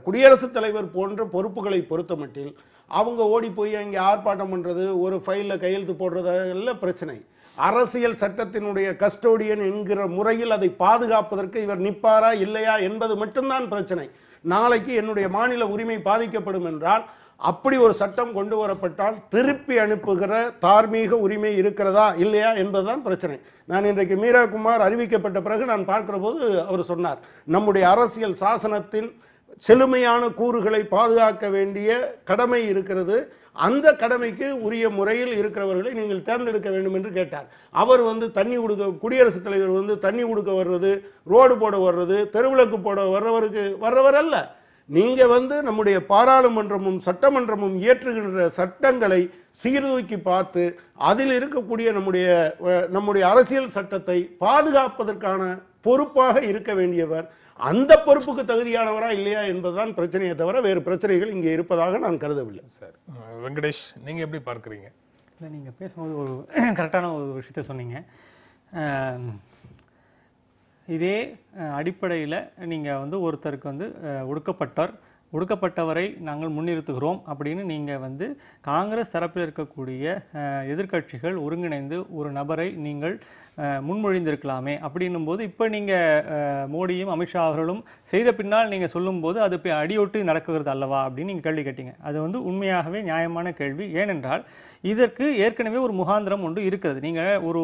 குடியரசுத் தலைவர் போன்ற பொறுப்புகளை பொறுத்த மட்டில் அவங்க ஓடி போய் அங்கே ஆர்ப்பாட்டம் பண்றது, ஒரு ஃபைலில் கையெழுத்து போடுறதெல்லாம் பிரச்சனை. அரசியல் சட்டத்தினுடைய கஸ்டோடியன் என்கிற முறையில் அதை பாதுகாப்பதற்கு இவர் நிற்பாரா இல்லையா என்பது மட்டும்தான் பிரச்சனை. நாளைக்கு என்னுடைய மாநில உரிமை பாதிக்கப்படும் என்றால், அப்படி ஒரு சட்டம் கொண்டு வரப்பட்டால் திருப்பி அனுப்புகிற தார்மீக உரிமை இருக்கிறதா இல்லையா என்பதுதான் பிரச்சனை. நான் இன்றைக்கு மீரா குமார் அறிவிக்கப்பட்ட பிறகு நான் பார்க்கிற போது அவர் சொன்னார், நம்முடைய அரசியல் சாசனத்தின் செழுமையான கூறுகளை பாதுகாக்க வேண்டிய கடமை இருக்கிறது, அந்த கடமைக்கு உரிய முறையில் இருக்கிறவர்களை நீங்கள் தேர்ந்தெடுக்க வேண்டும் என்று கேட்டார். அவர் தண்ணி கொடுக்க, குடியரசுத் தலைவர் தண்ணி கொடுக்க வர்றது, ரோடு போட வர்றது, தெருவிளக்கு போட வர்றவர் அல்ல. நீங்க நம்முடைய பாராளுமன்றமும் சட்டமன்றமும் இயற்றுகின்ற சட்டங்களை சீர்தூக்கி பார்த்து அதில் இருக்கக்கூடிய நம்முடைய அரசியல் சட்டத்தை பாதுகாப்பதற்கான பொறுப்பாக இருக்க வேண்டியவர். அந்த பொறுப்புக்கு தகுதியானவரா இல்லையா என்பதுதான் பிரச்சனையை தவிர வேறு பிரச்சனைகள் இங்கே இருப்பதாக நான் கருதவில்லை. சார் வெங்கடேஷ், நீங்க எப்படி பார்க்குறீங்க? இல்லை, நீங்க பேசும்போது ஒரு கரெக்டான ஒரு விஷயத்த சொன்னீங்க. இதே அடிப்படையில் நீங்கள் ஒருத்தருக்கு ஒடுக்கப்பட்டவரை நாங்கள் முன்னிறுத்துகிறோம் அப்படின்னு நீங்கள் காங்கிரஸ் தரப்பில் இருக்கக்கூடிய எதிர்க்கட்சிகள் ஒருங்கிணைந்து ஒரு நபரை நீங்கள் முன்மொழிந்திருக்கலாமே அப்படின்னும் போது, இப்போ நீங்கள் மோடியும் அமித்ஷா அவர்களும் செய்த பின்னால் நீங்கள் சொல்லும்போது அது இப்போ அடியொட்டு நடக்குகிறது அல்லவா அப்படின்னு நீங்கள் கேள்வி கேட்டீங்க. அது உண்மையாகவே நியாயமான கேள்வி. ஏனென்றால் இதற்கு ஏற்கனவே ஒரு முகாந்திரம் ஒன்று இருக்கிறது. நீங்கள் ஒரு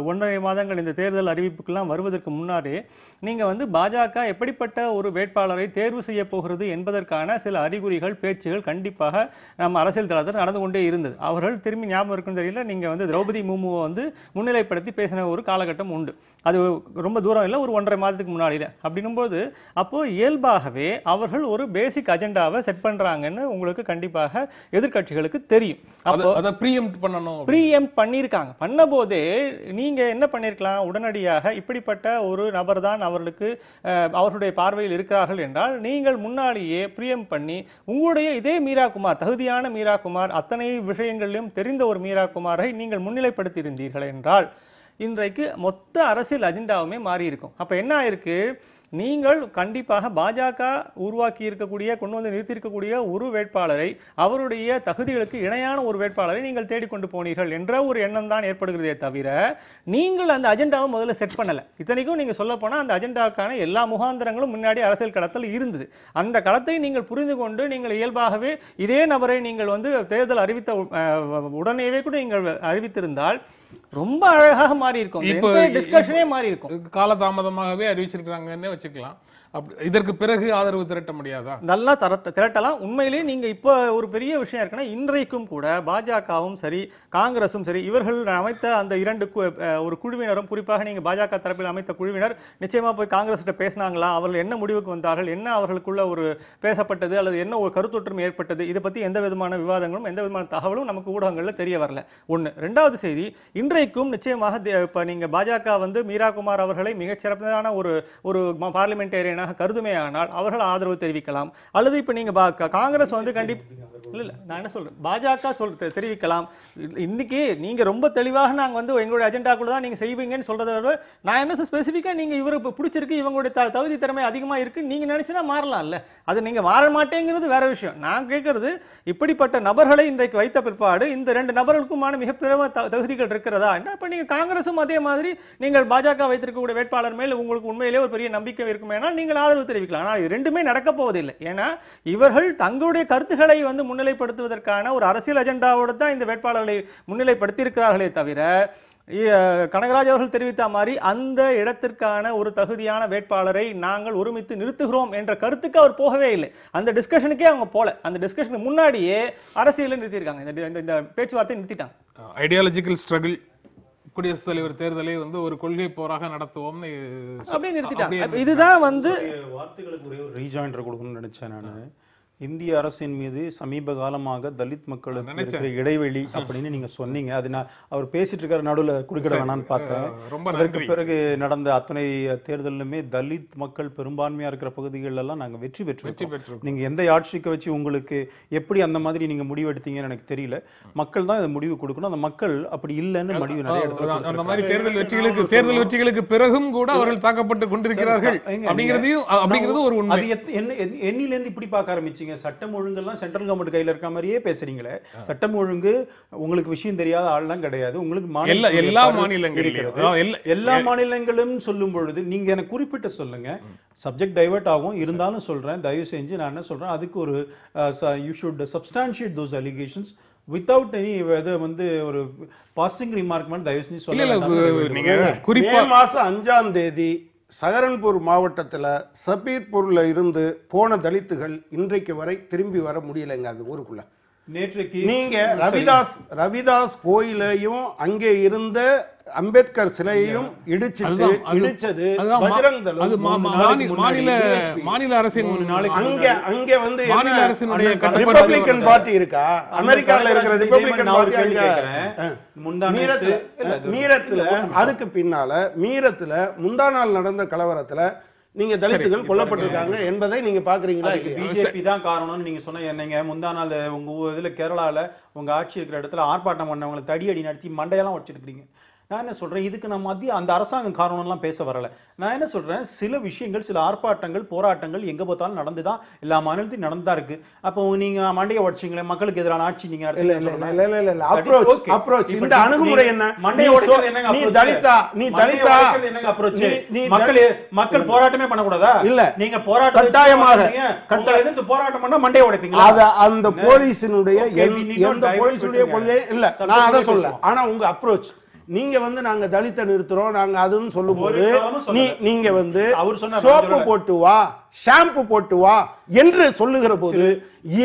1.5 மாதங்கள் இந்த தேர்தல் அறிவிப்புக்கெல்லாம் வருவதற்கு முன்னாடியே நீங்கள் பாஜக எப்படிப்பட்ட ஒரு வேட்பாளரை தேர்வு செய்ய போகிறது என்பதற்கான சில அறிகுறிகள், பேச்சுகள் கண்டிப்பாக நம்ம அரசியல் தளத்தில் நடந்து கொண்டே இருந்தது. அவர்கள் திரும்பி ஞாபகம் இருக்குன்னு தெரியல, நீங்கள் திரௌபதி முர்முவை முன்னிலைப்படுத்தி பேசின ஒரு காலகட்டம் உண்டு. அது ரொம்ப தூரம் இல்லை, ஒரு 1.5 மாதத்துக்கு முன்னாடியில். அப்படின்னும்போது அப்போது இயல்பாகவே அவர்கள் ஒரு பேசிக் அஜெண்டாவை செட் பண்ணுறாங்கன்னு உங்களுக்கு கண்டிப்பாக எதிர்க்கட்சிகளுக்கு தெரியும். அப்போ ப்ரீஎம்ப்ட் பண்ணியிருக்காங்க. பண்ண போதே நீங்கள் என்ன பண்ணியிருக்கலாம், உடனடியாக இப்படிப்பட்ட ஒரு நபர் தான் அவர்களுக்கு அவர்களுடைய பார்வையில் இருக்கிறார்கள் என்றால் நீங்கள் முன்னாடியே ப்ரீஎம்ப்ட் பண்ணி உங்களுடைய இதே மீரா குமார், தகுதியான மீரா குமார், அத்தனை விஷயங்களிலும் தெரிந்த ஒரு மீரா குமாரை நீங்கள் முன்னிலைப்படுத்தி இருந்தீர்கள் என்றால் இன்றைக்கு மொத்த அரசியல் அஜெண்டாவுமே மாறி இருக்கும். அப்போ என்ன ஆயிருக்கு, நீங்கள் கண்டிப்பாக பாஜக உருவாக்கி இருக்கக்கூடிய கொண்டு வந்து நிறுத்தியிருக்கக்கூடிய ஒரு வேட்பாளரை அவருடைய தகுதிகளுக்கு இணையான ஒரு வேட்பாளரை நீங்கள் தேடிக்கொண்டு போனீர்கள் என்ற ஒரு எண்ணம் தான் ஏற்படுகிறதே தவிர நீங்கள் அந்த அஜெண்டாவை முதல்ல செட் பண்ணல. இத்தனைக்கும் நீங்க சொல்ல போனா அந்த அஜெண்டாவுக்கான எல்லா முகாந்திரங்களும் முன்னாடி அரசியல் களத்தில் இருந்தது. அந்த களத்தை நீங்கள் புரிந்து கொண்டு நீங்கள் இயல்பாகவே இதே நபரை நீங்கள் வந்து தேர்தல் அறிவித்த உடனேவே கூட நீங்கள் அறிவித்திருந்தால் ரொம்ப அழகாக மாறி இருக்கும். இப்போ டிஸ்கஷனே மாறி இருக்கும். காலதாமதமாகவே அறிவிச்சிருக்காங்கன்னு வச்சுக்கலாம். இதற்கு பிறகு ஆதரவு திரட்ட முடியாதா? நல்லா திரட்டலாம். உண்மையிலேயே நீங்க இப்போ ஒரு பெரிய விஷயம் இருக்குன்னா, இன்றைக்கும் கூட பாஜகவும் சரி காங்கிரஸும் சரி இவர்கள் அமைத்த அந்த இரண்டு ஒரு குழுவினரும், குறிப்பாக நீங்க பாஜக தரப்பில் அமைத்த குழுவினர் நிச்சயமா போய் காங்கிரஸ் கிட்ட பேசினாங்களா, அவர்கள் என்ன முடிவுக்கு வந்தார்கள், என்ன அவர்களுக்குள்ள ஒரு பேசப்பட்டது அல்லது என்ன ஒரு கருத்தொற்றுமை ஏற்பட்டது, இதை பத்தி எந்த விதமான விவாதங்களும் எந்த விதமான தகவலும் நமக்கு ஊடகங்கள்ல தெரிய வரல. ஒண்ணு. ரெண்டாவது செய்தி, இன்றைக்கும் நிச்சயமாக இப்ப நீங்க பாஜக வந்து மீரா குமார் அவர்களை மிகச்சிறப்பான ஒரு பார்லிமெண்டேரியன் கருதுமே ஆனால் அவர்கள் ஆதரவு தெரிவிக்கலாம். அல்லது இப்ப நீங்க காங்கிரஸ் வந்து கண்டிப்பா இல்ல நான் என்ன சொல்றேன், பாஜக தெரிவிக்கலாம். இன்னைக்கு நீங்க ரொம்ப தெளிவாக நாங்க வந்து எங்களுடைய அஜெண்டாக்குள்ள தான் நீங்க செய்வீங்கன்னு சொல்றத விட நான் என்ன ஸ்பெசிஃபிக்கா நீங்க இவருக்கு பிடிச்சிருக்கு, இவங்களுடைய தகுதி திறமை அதிகமா இருக்கு நீங்க நினைச்சுனா மாறலாம்ல. அது நீங்க மாற மாட்டேங்கிறது வேற விஷயம். நான் கேட்கறது, இப்படிப்பட்ட நபர்களை இன்றைக்கு வைத்த பிற்பாடு இந்த ரெண்டு நபர்களுக்குமான மிகப்பெரிய தகுதிகள் இருக்கிறதா? இப்ப நீங்க காங்கிரசும் அதே மாதிரி நீங்கள் பாஜக வைத்திருக்கக்கூடிய வேட்பாளர் மேல் உங்களுக்கு உண்மையிலேயே ஒரு பெரிய நம்பிக்கை இருக்குமேனால் நீங்கள் ஆதரவு தெரிவிக்கலாம். ஆனால் இது ரெண்டுமே நடக்க போவதில்லை. ஏன்னா இவர்கள் தங்களுடைய கருத்துக்களை வந்து முன்னிலைப்படுத்துவதற்கான ஒரு அரசியல் அஜெண்டாவோடு தான் இந்த வேட்பாளர்களை முன்னிலைப்படுத்தி இருக்கிறார்களே தவிர, கனகராஜ் அவர்கள் தெரிவித்த மாதிரி அந்த இடத்திற்கான ஒரு தகுதியான வேட்பாளரை நாங்கள் ஒருமித்து நிறுத்துகிறோம் என்ற கருத்துக்கு அவர் போகவே இல்லை. அந்த டிஸ்கஷனுக்கே அவங்க போல. அந்த டிஸ்கஷனுக்கு முன்னாடியே அரசியலை நிறுத்தியிருக்காங்க. இந்த பேச்சுவார்த்தை நிறுத்திட்டாங்க. ஐடியாலஜிக்கல் ஸ்ட்ரகிள், குடியரசுத் தலைவர் தேர்தலை வந்து ஒரு கொள்கை போராக நடத்துவோம்னு அப்படியே நிறுத்திட்டாங்க. இதுதான் வந்து வார்த்தைகளுக்கு ஒரே ஒரு ரீஜாயிண்டர் கொடுக்கணும்னு நினைச்சேன் நான். இந்திய அரசின் மீது சமீப காலமாக தலித் மக்களுக்கு இருக்கிற இடைவெளி அப்படின்னு நீங்க சொன்னீங்க. அது நான் அவர் பேசிட்டு இருக்காரு நடுவில் குறுக்கிட வேணான்னு பார்த்தேன். அதற்கு பிறகு நடந்த அத்தனை தேர்தலுமே தலித் மக்கள் பெரும்பான்மையா இருக்கிற பகுதிகள் எல்லாம் நாங்க வெற்றி பெற்றோம். நீங்க எந்த ஆட்சிக்கு வச்சு உங்களுக்கு எப்படி அந்த மாதிரி நீங்க முடிவு எடுத்தீங்கன்னு எனக்கு தெரியல. மக்கள் தான் இந்த முடிவு கொடுக்கணும். அந்த மக்கள் அப்படி இல்லைன்னு முடிவு நிறைய இடத்துல அந்த மாதிரி தேர்தல் வெற்றிகளுக்கு பிறகும் கூட அவர்கள் தாக்கப்பட்டு கொண்டிருக்கிறார்கள் அப்படிங்கிறது ஒரு உண்மை. என்னிலேருந்து இப்படி பார்க்க ஆரம்பிச்சீங்க. சட்டம் ஒழுங்கெல்லாம் சென்ட்ரல் கவர்மெண்ட் கையில இருக்க மாதிரியே பேசுறீங்களே. சட்டம் ஒழுங்கு உங்களுக்கு விஷயம் தெரியாத ஆள்லாம் கிடையாது. உங்களுக்கு எல்லா மாநிலங்களும் சொல்லும் பொழுது நீங்க எனக்கு குறிப்பிட்ட சொல்லுங்க. சப்ஜெக்ட் டைவர்ட் ஆகும். இருந்தாலும் சொல்றேன், தயவு செஞ்சு நான் என்ன சொல்றேன், அதுக்கு ஒரு you should substantiate those allegations without any வந்து ஒரு பாசிங் ரிமார்க் மாதிரி தயவு செஞ்சு சொல்லுங்க. மே மாசம் 5ஆம் தேதி சஹரன்பூர் மாவட்டத்தில் சபீர்பூர்ல இருந்து போன தலித்துகள் இன்றைக்கு வரை திரும்பி வர முடியலைங்க. அது ஊருக்குள்ள நேற்றைக்கு நீங்க ரவிதாஸ் கோயிலையும் அங்கே இருந்த அம்பேத்கர் சிலையையும் இடிச்சது பஜ்ரங் தளம் மாநில அரசின் அங்க வந்து ரிபப்ளிகன் பார்ட்டி இருக்கா? அமெரிக்கால இருக்கிற ரிபப்ளிகன் பார்ட்டி மீரத்துல அதுக்கு பின்னால மீரத்துல முந்தா நாள் நடந்த கலவரத்துல நீங்க தலித்துகள் கொல்லப்பட்டிருக்காங்க என்பதை நீங்க பாக்குறீங்களா? பிஜேபி தான் காரணம்னு நீங்க சொன்ன. என்னங்க முந்தா நாள் உங்க இதுல கேரளால உங்க ஆட்சி இருக்கிற இடத்துல ஆர்ப்பாட்டம் பண்ணவங்களை தடியடி நடத்தி மண்டையெல்லாம் வச்சிருக்கீங்க. நான் என்ன சொல்றேன், இதுக்கு நான் மத்திய அந்த அரசாங்கம் காரணம்லாம் பேச வரல. நான் என்ன சொல்றேன், சில விஷயங்கள் சில ஆர்ப்பாட்டங்கள் போராட்டங்கள் எங்க பார்த்தாலும் நடந்துதான் எல்லா மாநிலத்தையும் நடந்தா இருக்கு. அப்போ நீங்க மண்டையை உடைச்சிங்களே, மக்களுக்கு எதிரான ஆட்சி நீங்க இந்த அணுகுமுறை என்ன? மண்டையை உடைக்கிறது என்னங்க? மக்கள் போராட்டமே பண்ணக்கூடாதா? இல்ல நீங்க போராட்டம் கட்டாயமாக எதிர்த்து போராட்டம் பண்ணா மண்டையை உடைப்பீங்களா? அந்த போலீஸினுடைய எந்த போலீஸுடைய கொள்கை இல்ல, நான் அதை சொல்ல. ஆனா உங்க அப்ரோச் நீங்க வந்து நாங்க தலித்த நிறுத்துறோம் நாங்க அதுன்னு சொல்லும்போது நீங்க வந்து சோப்பு போட்டு வா, ஷாம்பு போட்டு வா என்று சொல்லுகிற போது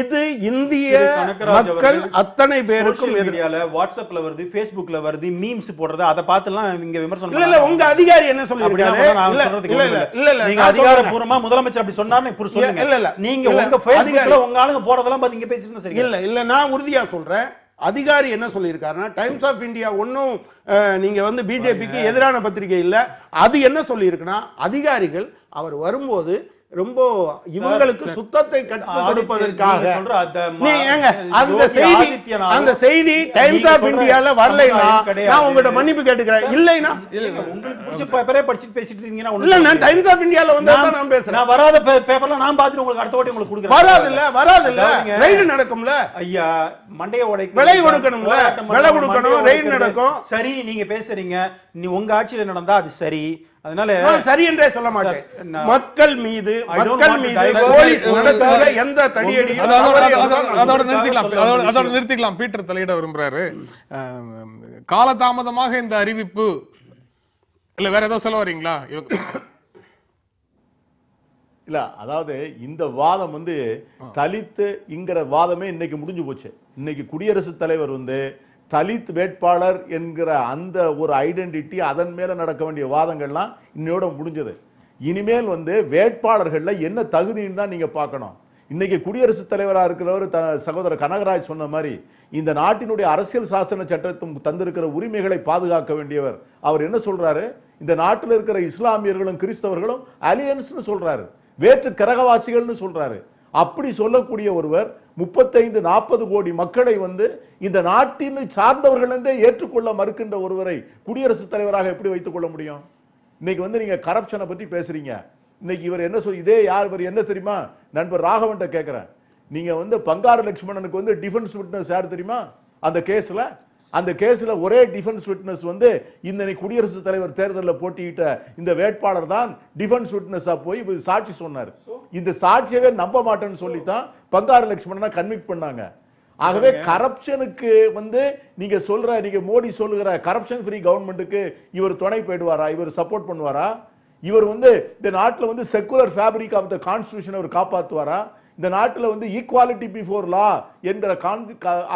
இது இந்திய மக்கள் அத்தனை பேருக்கும் எதிரால வாட்ஸ்அப்ல வருது, Facebookல வருது, மீம்ஸ் போடுறது, அத பார்த்துலாம் இங்க விமர்சனம் இல்ல. உங்க அதிகாரி என்ன சொல்லிருக்காரு? நீங்க அதிகாரப்பூர்வமா முதலமைச்சர் அப்படி சொன்னாருன்னு இப்படி சொல்லுங்க. இல்ல நீங்க உங்க Facebookல உங்க ஆளுங்க போறதெல்லாம் பாத்து இங்க பேசிட்டு சரி இல்ல நான் உறுதியா சொல்றேன். அதிகாரி என்ன சொல்லியிருக்காருன்னா, டைம்ஸ் ஆஃப் இந்தியா ஒன்னும் நீங்க வந்து பிஜேபிக்கு எதிரான பத்திரிகை இல்ல. அது என்ன சொல்லியிருக்குன்னா, அதிகாரிகள் அவர் வரும்போது ரொம்ப இவங்களுக்கு சுத்தத்தை கற்றுக் கொடுப்பதற்காக நீங்க சொல்ற நீ ஏங்க அந்த செய்தி டைம்ஸ் ஆஃப் இந்தியால வரலைன்னா நான் உங்ககிட்ட மன்னிப்பு கேட்டுக்கிறேன். இல்லைன்னா உங்களுக்கு பிடிச்ச பேப்பரே படிச்சுட்டு பேசிட்டு இருக்கீங்கன்னா இல்ல, நான் டைம்ஸ் ஆஃப் இந்தியால வந்து நான் பேசுறேன். நான் வராத பேப்பர்ல நான் பார்த்துட்டு உங்களுக்கு அடுத்த வாட்டி உங்களுக்கு கொடுக்குறேன். வராது இல்ல ரைடு நடக்கும்ல ஐயா, மண்டைய உடைக்க விலை கொடுக்கணும்ல, விலை கொடுக்கணும், ரைடு நடக்கும். சரி, நீங்க பேசுறீங்க, நீ உங்க ஆட்சியில நடந்தா அது சரி. அதனால சரி என்றே சொல்ல மாட்டேன். மக்கள் மீது போலீஸ் நடத்துகிற எந்த தடியடியும் அதோட நிறுத்திக்கலாம். பீட்டர் தலையிட விரும்புறாரு. காலதாமதமாக இந்த அறிவிப்பு இல்ல வேற ஏதோ சொல்ல வரீங்களா? இல்ல, அதாவது இந்த வாதம் வந்து தலித்துங்கிற வாதமே இன்னைக்கு முடிஞ்சு போச்சு. இன்னைக்கு குடியரசுத் தலைவர் வந்து தலித் வேட்பாளர் என்கிற அந்த ஒரு ஐடென்டிட்டி, அதன் மேல நடக்க வேண்டிய வாதங்கள்லாம் இன்னையோட முடிஞ்சது. இனிமேல் வந்து வேட்பாளர்கள்ல என்ன தகுதின்னு தான் நீங்க பார்க்கணும். இன்னைக்கு குடியரசுத் தலைவரா இருக்கிறவர் சகோதரர் கனகராஜ் சொன்ன மாதிரி இந்த நாட்டினுடைய அரசியல் சாசன சட்டத்தும் தந்திருக்கிற உரிமைகளை பாதுகாக்க வேண்டியவர். அவர் என்ன சொல்றாரு? இந்த நாட்டில் இருக்கிற இஸ்லாமியர்களும் கிறிஸ்தவர்களும் அலியன்ஸ்னு சொல்றாரு, வேற்று கரகவாசிகள்னு சொல்றாரு. அப்படி சொல்லக்கூடிய ஒருவர் 35-40 கோடி மக்களை வந்து இந்த நாட்டின் சார்ந்தவர்கள் என்றே ஏற்றுக்கொள்ள மறுக்கின்ற ஒருவரை குடியரசுத் தலைவராக எப்படி வைத்துக் கொள்ள முடியும்? இன்னைக்கு வந்து நீங்க கரப்ஷனை பத்தி பேசுறீங்க. இன்னைக்கு இவர் என்ன இதே யார் இவர் என்ன தெரியுமா? நண்பர் ராகவன்ட்ட கேட்கிறேன். நீங்க வந்து பங்காரு லட்சுமணனுக்கு வந்து டிஃபென்ஸ் விட்னஸ் யார் தெரியுமா? அந்த கேஸ்ல ஒரே டிஃபென்ஸ் விட்னஸ் வந்து இந்த குடியரசுத் தலைவர் தேர்தலில் போட்டியிட்ட இந்த வேட்பாளர் தான் டிஃபென்ஸ் விட்னஸா போய் சாட்சி சொன்னார். இந்த சாட்சியவே நம்ப மாட்டேன்னு சொல்லித்தான் பங்காரு லட்சுமணனை கன்விக்ட் பண்ணாங்க. ஆகவே கரப்ஷனுக்கு வந்து நீங்க மோடி சொல்லுகிற கரப்ஷன் ஃப்ரீ கவர்மெண்ட்டுக்கு இவர் துணை போயிடுவாரா? இவர் சப்போர்ட் பண்ணுவாரா? இவர் வந்து இந்த நாட்டில் வந்து secular fabric of the constitution அவர் காப்பாற்றுவாரா? இந்த நாட்டில் வந்து ஈக்குவாலிட்டி பிஃபோர் லா என்கிற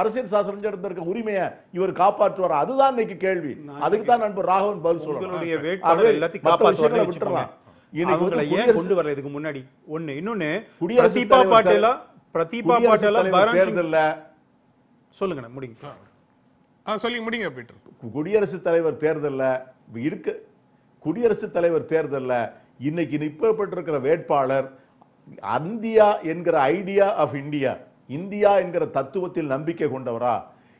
அரசியல் சாசனம் இருக்க உரிமையை இவர் காப்பாற்றுவாரா? அதுதான் இன்னைக்கு கேள்வி. அதுக்கு தான் நண்பர் ராகவன் பதில் சொல்றாங்க. கொண்டு வரல இதுக்கு முன்னாடி ஒண்ணு. இன்னொன்னு பிரதீபா பாட்டீல சொல்லுங்க, முடிங்க. சொல்லி முடிங்க பீட்டர். குடியரசுத் தலைவர் தேர்தல்ல குடியரசுத் தலைவர் தேர்தல்ல இன்னைக்கு நிறுவப்பட்டிருக்கிற வேட்பாளர் இந்தியா என்கிற ஐடியா ஆஃப் இந்தியா என்கிற தத்துவத்தில் நம்பிக்கை கொண்டவரா?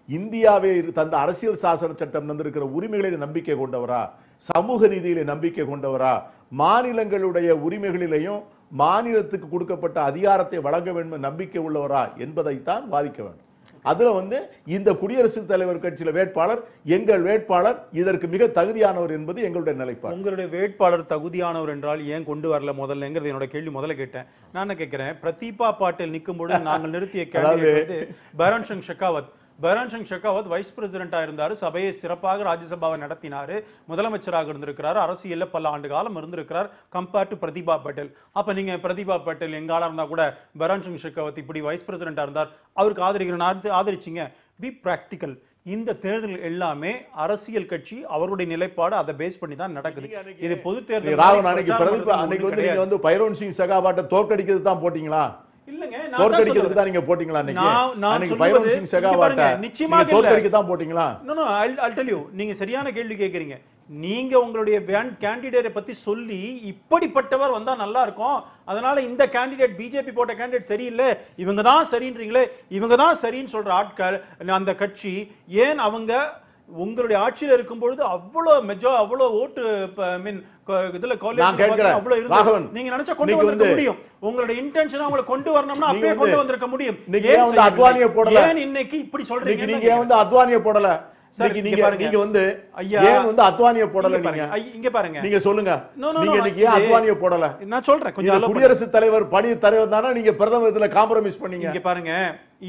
இந்தியாவே தந்த அரசியல் சாசன சட்டம் தந்திருக்கிற உரிமைகளில் நம்பிக்கை கொண்டவரா? சமூக நீதியிலே நம்பிக்கை கொண்டவரா? மாநிலங்களுடைய உரிமைகளிலேயும் மாநிலத்துக்கு கொடுக்கப்பட்ட அதிகாரத்தை வழங்க வேண்டும் நம்பிக்கை உள்ளவரா என்பதைத்தான் வாதிக்க வேண்டும். அதுல வந்து இந்த குடியரசுத் தலைவர் கட்சியில வேட்பாளர் எங்கள் வேட்பாளர் இதற்கு மிக தகுதியானவர் என்பது எங்களுடைய நிலைப்பாடு. உங்களுடைய வேட்பாளர் தகுதியானவர் என்றால் ஏன் கொண்டு வரல முதல்லங்கிறது என்னோட கேள்வி. முதல்ல கேட்டேன். நான் என்ன கேட்கிறேன், பிரதீபா பாட்டீல் நிற்கும் பொழுது நாங்கள் நிறுத்திய candidate Byron Singh Shekhawat. Byron Singh Shekhawat wise பிரசிடென்டா இருந்தாரு, சபையை சிறப்பாக ராஜ்யசபாவை நடத்தினாரு, முதலமைச்சராக இருந்திருக்கிறார், அரசியல்ல பல ஆண்டு காலம் இருந்திருக்கிறார் கம்பேர் டு பிரதீபா பாட்டீல். அப்ப நீங்க பிரதீபா பாட்டீல் எங்கால இருந்தா கூட பைரான் சிங் ஷெகாவத் இப்படி வைஸ் பிரசிடென்டா இருந்தார், அவருக்கு ஆதரிச்சிங்க. B practical. இந்த தேர்தல் எல்லாமே அரசியல் கட்சி அவருடைய நிலைப்பாடு அதை பேஸ் பண்ணி தான் நடக்குது. இது பொது தேர்தல். நீங்க வந்து பைரான் சிங் ஷெகாவத்தை தோற்கடிக்கிறது தான் போட்டீங்களா? இல்லங்க, தோற்கடிக்கிறதுக்கு தான் நீங்க போட்டீங்களா? பைரான் சிங் ஷெகாவத்தை நிச்சயமாக தோற்கடிக்க தான் போட்டீங்களா? I'll tell you, நீங்க சரியான கேள்வி கேக்குறீங்க. நீங்க உங்களுடைய கேண்டிடேட்டை பத்தி சொல்லி இப்படிப்பட்டவர் வந்தா நல்லா இருக்கும், அதனால இந்த கேண்டிடேட் பிஜேபி போட்ட கேண்டிடேட் சரியில்லை, இவங்க தான் சரின்றீங்களே, இவங்க தான் சரின்னு சொல்ற ஆட்கள் அந்த கட்சி ஏன் அவங்க உங்களுடைய ஆட்சியில இருக்கும் பொழுது அவ்வளவு ஓட்டு இதுல நீங்க நினைச்சா கொண்டு வந்திருக்க முடியும். உங்களுடைய இன்டென்ஷன் அவங்களை கொண்டு வரணும்னா அப்பவே கொண்டு வந்திருக்க முடியும். ஏன் இன்னைக்கு இப்படி சொல்றீங்க? நீங்க வந்து அத்வானியை போடல, நீங்க வந்து ஏன் வந்து அத்வானியை போடல? இங்க பாருங்க, நீங்க சொல்லுங்க, நீங்க இன்னைக்கு ஏன் அத்வானியை போடல? நான் சொல்றேன், கொஞ்சம் குடியரசுத் தலைவர் பணி தலைவர் தானே, நீங்க பிரதமர் இதுல காம்ப்ரமைஸ் பண்ணீங்க. இங்க பாருங்க,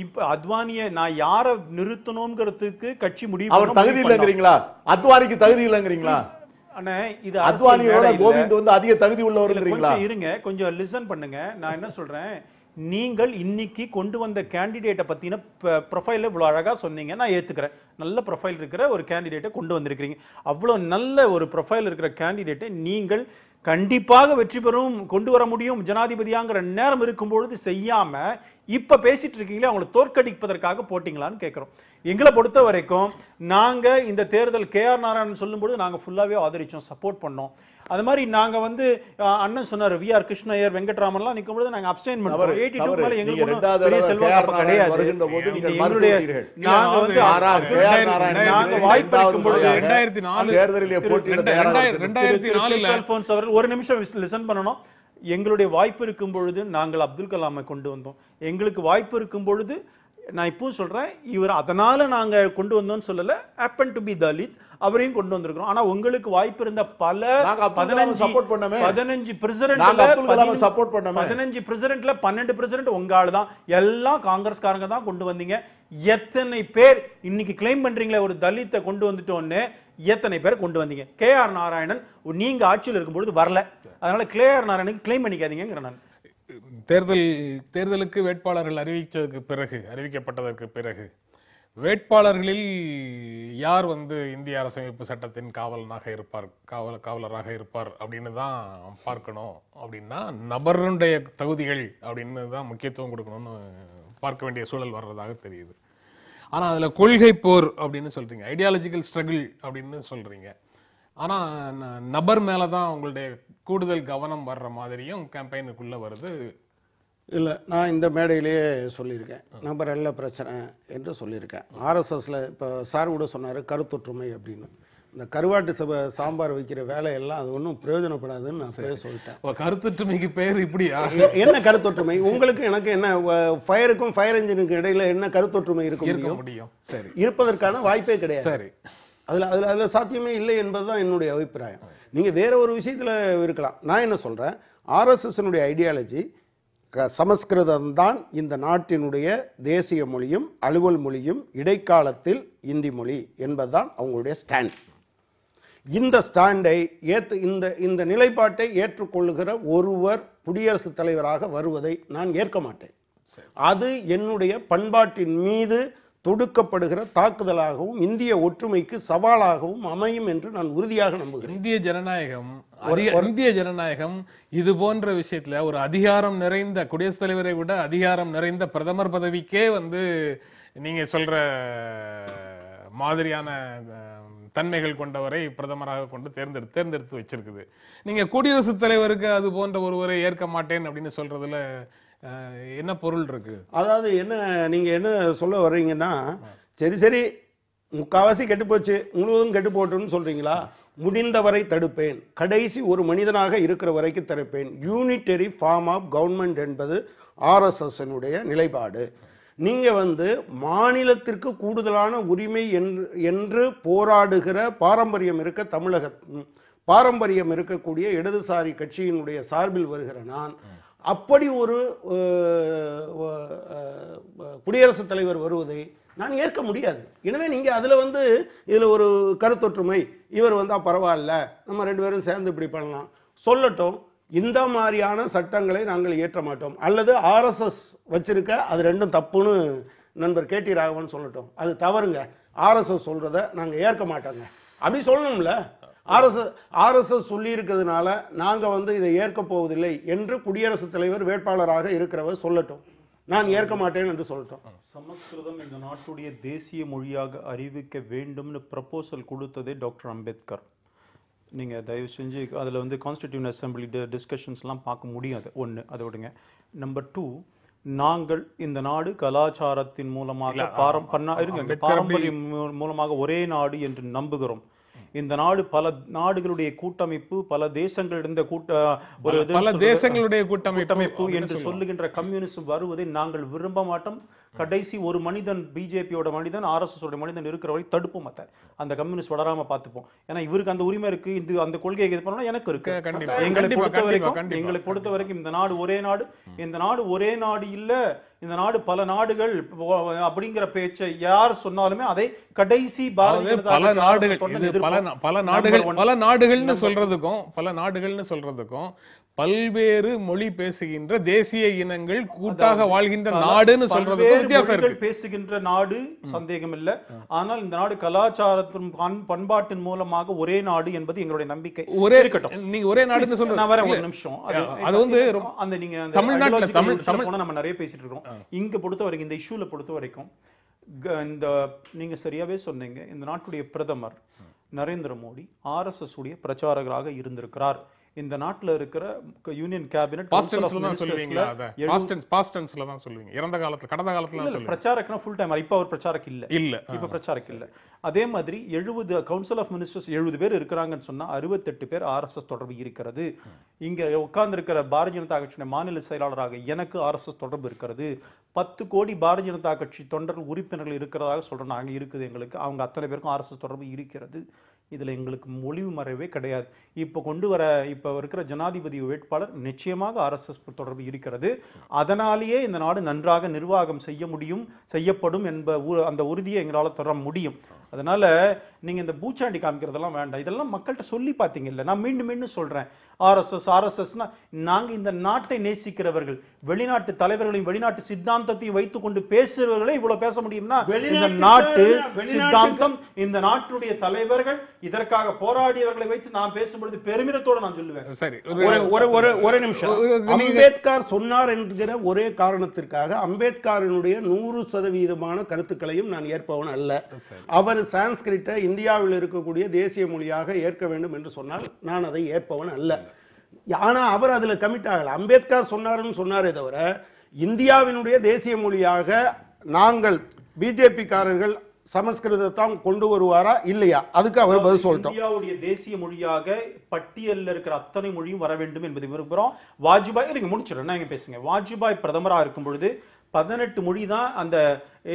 இப்ப அத்வானியை நான் யார நிறுத்தணும்ங்கிறதுக்கு கட்சி முடிவு. அவர் தகுதி இல்லைங்கிறீங்களா? அத்வானிக்கு தகுதி இல்லைங்கிறீங்களா? அண்ணே, இது அத்வானியோட கோவிந்த் வந்து அதிக தகுதி உள்ளவர்ங்கிறீங்களா? கொஞ்சம் இருங்க, கொஞ்சம் லிசன் பண்ணுங்க. நான் என்ன சொல்றேன், நீங்கள் இன்னைக்கு கொண்டு வந்த கேண்டிடேட்டை பத்தின ப்ரொஃபைல இவ்வளவு அழகா சொன்னீங்க, நான் ஏத்துக்கிறேன். நல்ல ப்ரொஃபைல் இருக்கிற ஒரு கேண்டிடேட்டை கொண்டு வந்திருக்கிறீங்க. அவ்வளவு நல்ல ஒரு ப்ரொஃபைல் இருக்கிற கேண்டிடேட்டை நீங்கள் கண்டிப்பாக வெற்றி பெறும் கொண்டு வர முடியும் ஜனாதிபதியாங்கிற நேரம் இருக்கும்பொழுது செய்யாம இப்ப பேசிட்டு இருக்கீங்களே, அவங்களை தோற்கடிப்பதற்காக போட்டீங்களான்னு கேட்கிறோம். எங்களை பொறுத்த வரைக்கும் நாங்க இந்த தேர்தல் KR நாராயணன் சொல்லும்போது நாங்க ஃபுல்லாவே ஆதரிச்சோம், சப்போர்ட் பண்ணோம். அது மாதிரி நாங்க வந்து அண்ணன் சொன்னாரு வி.ஆர். கிருஷ்ணய்யர், வெங்கட்ராமன்லாம் நிக்கும் பொழுது நாங்க அப்ஸ்டெயின் தவறு, பண்ணோம். 82 தவறு. மேல நீங்க எங்களுக்கு ஒண்ணும் இரண்டாவது பெரிய தடவை செல்வாக்கு கிடையாது. வருகின்ற போது இது நீங்கள் எங்களுடைய மறுத்துவிட்டீர்கள். நாங்க வந்து நாங்க வாய்ப்பு இருக்கும் பொழுது 2004 தேர்தலிலே போட்டியிட தயாராக இருக்கிறோம். 2004 அல்போன்ஸ் அவர்கள் ஒரு நிமிஷம் லிசன் பண்ணணும். எங்களுடைய வாய்ப்பு இருக்கும் பொழுது நாங்கள் அப்துல் கலாமை கொண்டு வந்தோம். எங்களுக்கு வாய்ப்பு இருக்கும் பொழுது நான் இப்பவும் சொல்றேன், இவர் அதனால நாங்க கொண்டு வந்தோம்னு சொல்லல, happen to be தலித், அவரையும் கொண்டு வந்திருக்கிறோம். ஆனா உங்களுக்கு வாய்ப்பு இருந்த பல நாங்க அப்துல் கலாமை support பண்ணோமே. 15 நாங்க அப்துல் கலாமை support பண்ணோமே. 15 பிரசிடென்ட்ல 12% உங்க ஆளு தான். எல்லாம் காங்கிரஸ்காரங்க தான் கொண்டு வந்தீங்க. எத்தனை பேர் இன்னைக்கு கிளைம் பண்றீங்களே ஒரு தலித்தை கொண்டு வந்துட்டோன்னு, எத்தனை பேர் கொண்டு வந்தீங்க? கே.ஆர். நாராயணன் நீங்க ஆட்சியில் இருக்கும்பொழுது வரல, அதனால கே.ஆர். நாராயணனுக்கு கிளைம் பண்ணிக்காதீங்க. நான் தேர்தலுக்கு வேட்பாளர்கள் அறிவிக்கப்பட்டதற்கு பிறகு வேட்பாளர்களில் யார் வந்து இந்திய அரசமைப்பு சட்டத்தின் காவலராக இருப்பார் அப்படின்னு தான் பார்க்கணும். அப்படின்னா நபருடைய தகுதிகள் அப்படின்னு தான் முக்கியத்துவம் கொடுக்கணும்னு பார்க்க வேண்டிய சூழல் வர்றதாக தெரியுது. ஆனா அதுல கொள்கை போர் அப்படின்னு சொல்றீங்க, ஐடியாலஜிக்கல் ஸ்ட்ரகிள் அப்படின்னு சொல்றீங்க. ஆனா நபர் மேலதான் உங்களுடைய கூடுதல் கவனம் வர்ற மாதிரியும் கேம்பெயினுக்குள்ள வருது. இல்லை, நான் இந்த மேடையிலேயே சொல்லியிருக்கேன், நபர் அல்ல பிரச்சனை என்று சொல்லியிருக்கேன். ஆர்எஸ்எஸ்ல இப்போ சார் கூட சொன்னார் கருத்தொற்றுமை அப்படின்னு. இந்த கருவாட்டு சாம்பார் வைக்கிற வேலையெல்லாம் அது ஒன்றும் பிரயோஜனப்படாதுன்னு நான் சொல்லிட்டேன். கருத்தொற்றுமைக்கு பேர் இப்படியா? என்ன கருத்தொற்றுமை? உங்களுக்கு எனக்கு என்ன, ஃபயருக்கும் ஃபயர் இன்ஜினுக்கும் இடையில என்ன கருத்தொற்றுமை இருக்க முடியும்? சரி, இருப்பதற்கான வாய்ப்பே கிடையாது. சரி, அதுல சாத்தியமே இல்லை என்பதுதான் என்னுடைய அபிப்பிராயம். நீங்க வேற ஒரு விஷயத்துல இருக்கலாம். நான் என்ன சொல்றேன், ஆர்எஸ்எஸ்னுடைய ஐடியாலஜி சமஸ்கிருதம் தான் இந்த நாட்டினுடைய தேசிய மொழியும் அலுவல் மொழியும், இடைக்காலத்தில் இந்தி மொழி என்பதுதான் அவங்களுடைய ஸ்டாண்ட். இந்த ஸ்டாண்டை இந்த நிலைப்பாட்டை ஏற்றுக்கொள்ளுகிற ஒருவர் குடியரசுத் தலைவராக வருவதை நான் ஏற்க மாட்டேன். அது என்னுடைய பண்பாட்டின் மீது தொடுக்கப்படுகிற தாக்குதலாகவும் இந்திய ஒற்றுமைக்கு சவாலாகவும் அமையும் என்று நான் உறுதியாக நம்புகிறேன். இந்திய ஜனநாயகம் இது போன்ற விஷயத்துல ஒரு அதிகாரம் நிறைந்த குடியரசுத் தலைவரை விட அதிகாரம் நிறைந்த பிரதமர் பதவிக்கே வந்து நீங்க சொல்ற மாதிரியான தன்மைகள் கொண்டவரை பிரதமராக கொண்டு தேர்ந்தெடுத்து வச்சிருக்குது. நீங்க குடியரசுத் தலைவருக்கு அது போன்ற ஒருவரை ஏற்க மாட்டேன் அப்படின்னு சொல்றதுல என்ன பொருள் இருக்கு? அதாவது நீங்க என்ன சொல்ல வர்றீங்கன்னா, சரி முக்காவாசி கெட்டு போச்சு, முழுவதும் கெட்டு போட்டுன்னு சொல்றீங்களா? முடிந்தவரை தடுப்பேன், கடைசி ஒரு மனிதனாக இருக்கிற வரைக்கும் தடுப்பேன். யூனிட்டரி ஃபார்ம் ஆஃப் கவர்மெண்ட் என்பது ஆர்எஸ்எஸ்னுடைய நிலைப்பாடு. நீங்க மாநிலத்திற்கு கூடுதலான உரிமை என்று போராடுகிற பாரம்பரியம் இருக்க பாரம்பரியம் இருக்கக்கூடிய இடதுசாரி கட்சியினுடைய சார்பில் வருகிற நான் அப்படி ஒரு குடியரசுத் தலைவர் வருவதை நான் ஏற்க முடியாது. எனவே நீங்க அதுல இதுல ஒரு கருத்தொற்றுமை, இவர் வந்தா பரவாயில்ல, நம்ம ரெண்டு பேரும் சேர்ந்து இப்படி பண்ணலாம் சொல்லட்டும். இந்த மாதிரியான சட்டங்களை நாங்கள் ஏற்ற மாட்டோம். அல்லது ஆர்எஸ்எஸ் வச்சிருக்க அது ரெண்டும் தப்புன்னு நண்பர் கே.டி. ராகவன் சொல்லட்டும், அது தவறுங்க, ஆர்எஸ்எஸ் சொல்றத நாங்க ஏற்க மாட்டோங்க அப்படி சொல்லணும்ல. ஆர்எஸ்எஸ் சொல்லி இருக்கிறதுனால நாங்க இதை ஏற்க போவதில்லை என்று குடியரசுத் தலைவர் வேட்பாளராக இருக்கிறவர் சொல்லட்டும், நான் ஏற்க மாட்டேன் என்று சொல்லட்டும். சமஸ்கிருதம் இந்த நாட்டுடைய தேசிய மொழியாக அறிவிக்க வேண்டும்னு ப்ரப்போசல் கொடுத்ததே டாக்டர் அம்பேத்கர். நீங்க தயவு செஞ்சு அதுல கான்ஸ்டிடியூஷன் அசம்பிளி டிஸ்கஷன்ஸ்லாம் பார்க்க முடியாது. ஒன்று அதை விடுங்க. நம்பர் 2, நாங்கள் இந்த நாடு கலாச்சாரத்தின் மூலமாக பாரம்பரியம் மூலமாக ஒரே நாடு என்று நம்புகிறோம். இந்த நாடு பல நாடுகளுடைய கூட்டமைப்பு, பல தேசங்களுடைய கூட்டமைப்பு என்று சொல்லுகின்ற கம்யூனிசம் வருவதை நாங்கள் விரும்ப மாட்டோம். கடைசி ஒரு மனிதன், பிஜேபியோட மனிதன், ஆர்எஸ்எஸ் மனிதன் இருக்கிற வரை தடுப்போம். அந்த கம்யூனிஸ்ட் வளராம பார்த்துப்போம். ஏன்னா இவருக்கு அந்த உரிமை இருக்கு, இது அந்த கொள்கையை இது பண்ணணும் எனக்கு இருக்கு. எங்களை பொறுத்த வரைக்கும் இந்த நாடு ஒரே நாடு. இந்த நாடு ஒரே நாடு இல்ல, இந்த நாடு பல நாடுகள் அப்படிங்கிற பேச்சை யார் சொன்னாலுமே அதை கடைசி பல நாடுகள்னு சொல்றதுக்கும் பல்வேறு மொழி பேசுகின்ற தேசிய இனங்கள் கூட்டாக வாழ்கின்ற நாடுன்னு சொல்றதுக்கும் வித்தியாசம் இருக்கு. பேசுகின்ற நாடு சந்தேகம் இல்லை. ஆனால் இந்த நாடு கலாச்சாரத்தின் பண்பாட்டின் மூலமாக ஒரே நாடு என்பது எங்களுடைய நம்பிக்கை. ஒரே இருக்கட்டும், நீங்க ஒரே நாடுன்னு சொல்றீங்க. நான் வரேன் ஒரு நிமிஷம். அது அந்த நீங்க தமிழ்நாட்டுல நம்ம நிறைய பேசிட்டு இருக்கோம். இங்க பொறுத்த வரைக்கும், இந்த இஷ்யூல பொறுத்த வரைக்கும், இந்த நீங்க சரியாவே சொன்னீங்க, இந்த நாட்டுடைய பிரதமர் நரேந்திர மோடி RSS உடைய பிரச்சாரகராக இருந்திருக்கிறார். இந்த நாட்டுல இருக்கிற யூனியன் கேபினட் பாஸ்ட் டென்ஸ்ல தான் சொல்லுவீங்களா? அத பாஸ்ட் டென்ஸ்ல தான் சொல்லுவீங்க. இறந்த காலத்துல, கடந்த காலத்துல தான் சொல்லுவீங்க. பிரச்சாரகனா ஃபுல் டைம். இப்ப அவர் பிரச்சாரக் இல்ல. இப்ப பிரச்சாரக் இல்ல. அதே மாதிரி 70 கவுன்சில் ஆஃப் மினிஸ்டர்ஸ் 70 பேர் இருக்கிறாங்கன்னு சொன்னா 68 பேர் RSS தொடர்பு இருக்கிறது. இங்க உட்கார்ந்து இருக்கிற பாரதிய ஜனதா கட்சியின் மாநில செயலாளராக எனக்கு RSS தொடர்பு இருக்கிறது. 10 கோடி பாரதிய ஜனதா கட்சி தொண்டர்கள் உறுப்பினர்கள் இருக்கிறதாக சொல்றோம். நாங்க இருக்குது எங்களுக்கு. அவங்க அத்தனை பேருக்கும் RSS தொடர்பு இருக்கிறது. இதுல எங்களுக்கு மொழிவு மறைவே கிடையாது. இப்ப இருக்கிற ஜனாதிபதி வேட்பாளர் நிச்சயமாக RSS தொடர்பு இருக்கிறது. அதனாலேயே இந்த நாடு நன்றாக நிர்வாகம் செய்யப்படும் அந்த உறுதியை எங்களால் தர முடியும். அதனால நீங்க இந்த பூச்சாண்டி காமிக்கிறதெல்லாம் வேண்டாம். இதெல்லாம் மக்கள்கிட்ட சொல்லி பார்த்தீங்கல்ல. நான் மீண்டும் சொல்றேன், RSSனா நாங்க இந்த நாட்டை நேசிக்கிறவர்கள், வெளிநாட்டு தலைவர்களையும் வெளிநாட்டு சித்தாந்தத்தையும் வைத்துக் கொண்டு பேசுறவர்களே இவ்வளவு பேச முடியும்னா, இந்த நாட்டு சித்தாந்தம், இந்த நாட்டுடைய தலைவர்கள், இதற்காக போராடியவர்களை வைத்து நான் பேசும்பொழுது பெருமிதத்தோடு நான் சொல்லுவேன். சரி, ஒரு நிமிஷம். அம்பேத்கர் சொன்னார் என்கிற ஒரே காரணத்திற்காக அம்பேத்கரினுடைய 100% கருத்துக்களையும் நான் ஏற்பவன் அல்ல. அவர் சான்ஸ்கிரிட்டை இந்தியாவில் இருக்கக்கூடிய தேசிய மொழியாக ஏற்க வேண்டும் என்று சொன்னால் நான் அதை ஏற்பவன் அல்ல. ஆனா அவர் அதுல கமிட் ஆகல. அம்பேத்கர் சொன்னாருன்னு சொன்னாரே தவிர இந்தியாவினுடைய தேசிய மொழியாக நாங்கள் பிஜேபி காரர்கள் சமஸ்கிருதத்தான் கொண்டு வருவாரா இல்லையா, அதுக்கு அவர் பதில் சொல்லிட்டோம். இந்தியாவுடைய தேசிய மொழியாக பட்டியலில் இருக்கிற அத்தனை மொழியும் வர வேண்டும் என்பதை விரும்புகிறோம். வாஜ்பாய், நீங்க முடிச்சிடறேன், பேசுங்க. வாஜ்பாய் பிரதமராக இருக்கும் பொழுது 18 மொழி தான் அந்த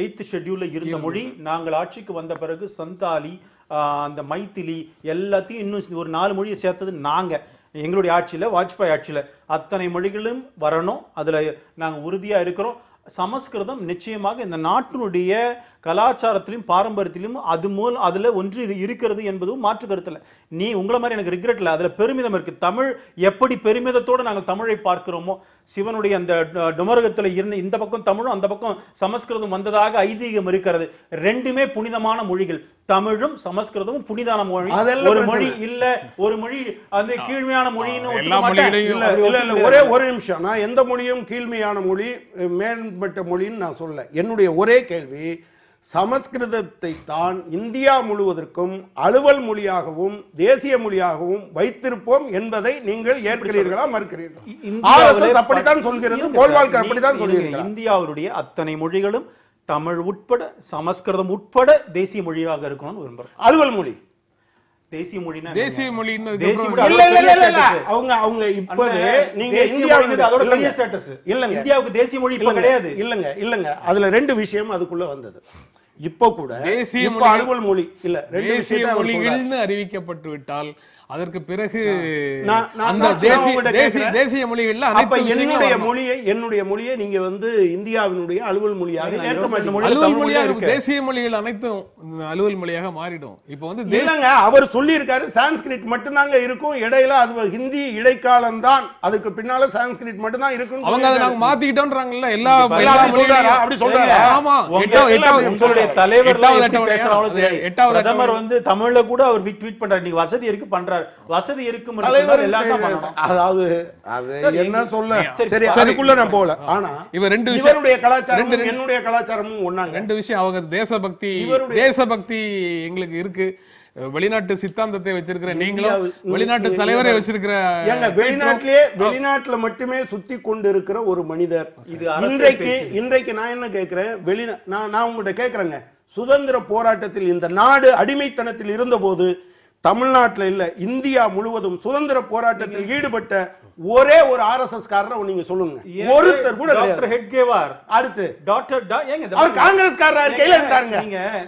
8th ஷெட்யூல்ல இருந்த மொழி. நாங்கள் ஆட்சிக்கு வந்த பிறகு சந்தாலி, அந்த மைத்திலி எல்லாத்தையும் இன்னும் ஒரு 4 மொழியை சேர்த்தது நாங்க. எங்களுடைய ஆட்சியில, வாஜ்பாய் ஆட்சியில அத்தனை மொழிகளும் வரணும். அதுல நாங்க உறுதியா இருக்கிறோம். சமஸ்கிருதம் நிச்சயமாக இந்த நாட்டினுடைய கலாச்சாரத்திலும் பாரம்பரியத்திலும் அதுல ஒன்று இது இருக்கிறது என்பதும் மாற்று கருத்துல. நீ உங்களை மாதிரி எனக்கு ரிக்ரெட் இல்லை, அதுல பெருமிதம் இருக்கு. தமிழ் எப்படி பெருமிதத்தோடு நாங்கள் தமிழை பார்க்கிறோமோ, சிவனுடைய அந்த டுமரகத்துல இருந்து இந்த பக்கம் தமிழும் அந்த பக்கம் சமஸ்கிருதம் வந்ததாக ஐதீகம் இருக்கிறது. ரெண்டுமே புனிதமான மொழிகள். தமிழும் சமஸ்கிருதமும் புனிதான மொழி. ஒரு மொழி இல்ல, ஒரு மொழி அந்த கீழ்மையான மொழின்னு ஒரு நிமிஷம். நான் எந்த மொழியும் கீழ்மையான மொழி மேம்பட்ட மொழின்னு நான் சொல்ல. என்னுடைய ஒரே கேள்வி, சமஸ்கிருதத்தை தான் இந்தியா முழுவதற்கும் அலுவல் மொழியாகவும் தேசிய மொழியாகவும் வைத்திருப்போம் என்பதை நீங்கள் ஏற்கிறீர்களா மறுக்கிறீர்களா? ஆர்எஸ்எஸ் அப்படித்தான் சொல்கிறது, கோல்வால்கர் அப்படித்தான் சொல்கிறீர்கள். இந்தியாவுடைய அத்தனை மொழிகளும் தமிழ் உட்பட சமஸ்கிருதம் உட்பட தேசிய மொழியாக இருக்கணும்னு விரும்புறோம். அலுவல் மொழி தேசிய மொழினா தேசிய மொழி அவங்க இப்போது நீங்க இந்தியாவுக்கு அதோட பெரிய ஸ்டேட்டஸ் இல்லங்க. இந்தியாவுக்கு தேசிய மொழி இப்ப கிடையாது. இல்லங்க அதுல 2 விஷயம் அதுக்குள்ள வந்தது. இப்போ கூட இப்போ அலுவல் மொழி இல்ல, 2 விஷயத்தை மொழிகள்னு அறிவிக்கப்பட்டு விட்டால் அதற்கு பிறகு அந்த தேசிய மொழிகள்ல அப்ப என்னுடைய மொழியை நீங்க வந்து இந்தியாவினுடைய அலுவல் மொழியாக ஏற்க மாட்டீங்க. அலுவல் மொழியாக தேசிய மொழிகள் அனைத்தும் அலுவல் மொழியாக மாறிடும். இப்போ வந்து இல்லங்க, அவர் சொல்லி இருக்காரு சான்ஸ்கிரிட் மட்டும்தாங்க இருக்கும், இடையில அது ஹிந்தி இடைக்காலம் தான், அதுக்கு பின்னால சான்ஸ்கிரிட் மட்டும் தான் இருக்கும். அவங்க அதை நாங்க மாத்திக்கிட்டோம்ன்றாங்கல்ல. எல்லா அப்படி சொல்றாங்க. ஆமா, உங்களுடைய தலைவர் பிரதமர் வந்து தமிழ்ல கூட அவர் ட்வீட் பண்றாரு. நீங்க வசதி இருக்கு பண்றாரு, வசதி இருக்கும் தலைவர் எல்லாம் பண்ணணும். அதாவது அது என்ன சொல்ல, சரி அதுக்குள்ள நான் போல. ஆனா இவருடைய கலாச்சாரம் என்னுடைய கலாச்சாரமும் ஒண்ணாங்க. 2 விஷயம். அவங்க தேசபக்தி எங்களுக்கு இருக்கு. வெளிநாட்டு சித்தாந்தத்தை வச்சிருக்கிற நீங்களும் வெளிநாட்டு தலைவரை வச்சிருக்கிற வெளிநாட்டுல மட்டுமே சுத்தி கொண்டு இருக்கிற ஒரு மனிதர். இன்றைக்கு நான் என்ன கேட்கிறேன், நான் உங்கள்கிட்ட கேட்கிறேங்க, சுதந்திர போராட்டத்தில் இந்த நாடு அடிமைத்தனத்தில் இருந்த போது தமிழ்நாட்டில் இல்ல இந்தியா முழுவதும் சுதந்திர போராட்டத்தில் ஈடுபட்ட ஒரே ஒரு ஆர்எஸ்எஸ் காரரை நீங்க சொல்லுங்க. ஒருத்தர் கூட டாக்டர் ஹெட்கேவார். அடுத்து டாக்டர் அவர் காங்கிரஸ் காரரா கையில இருந்தாருங்க.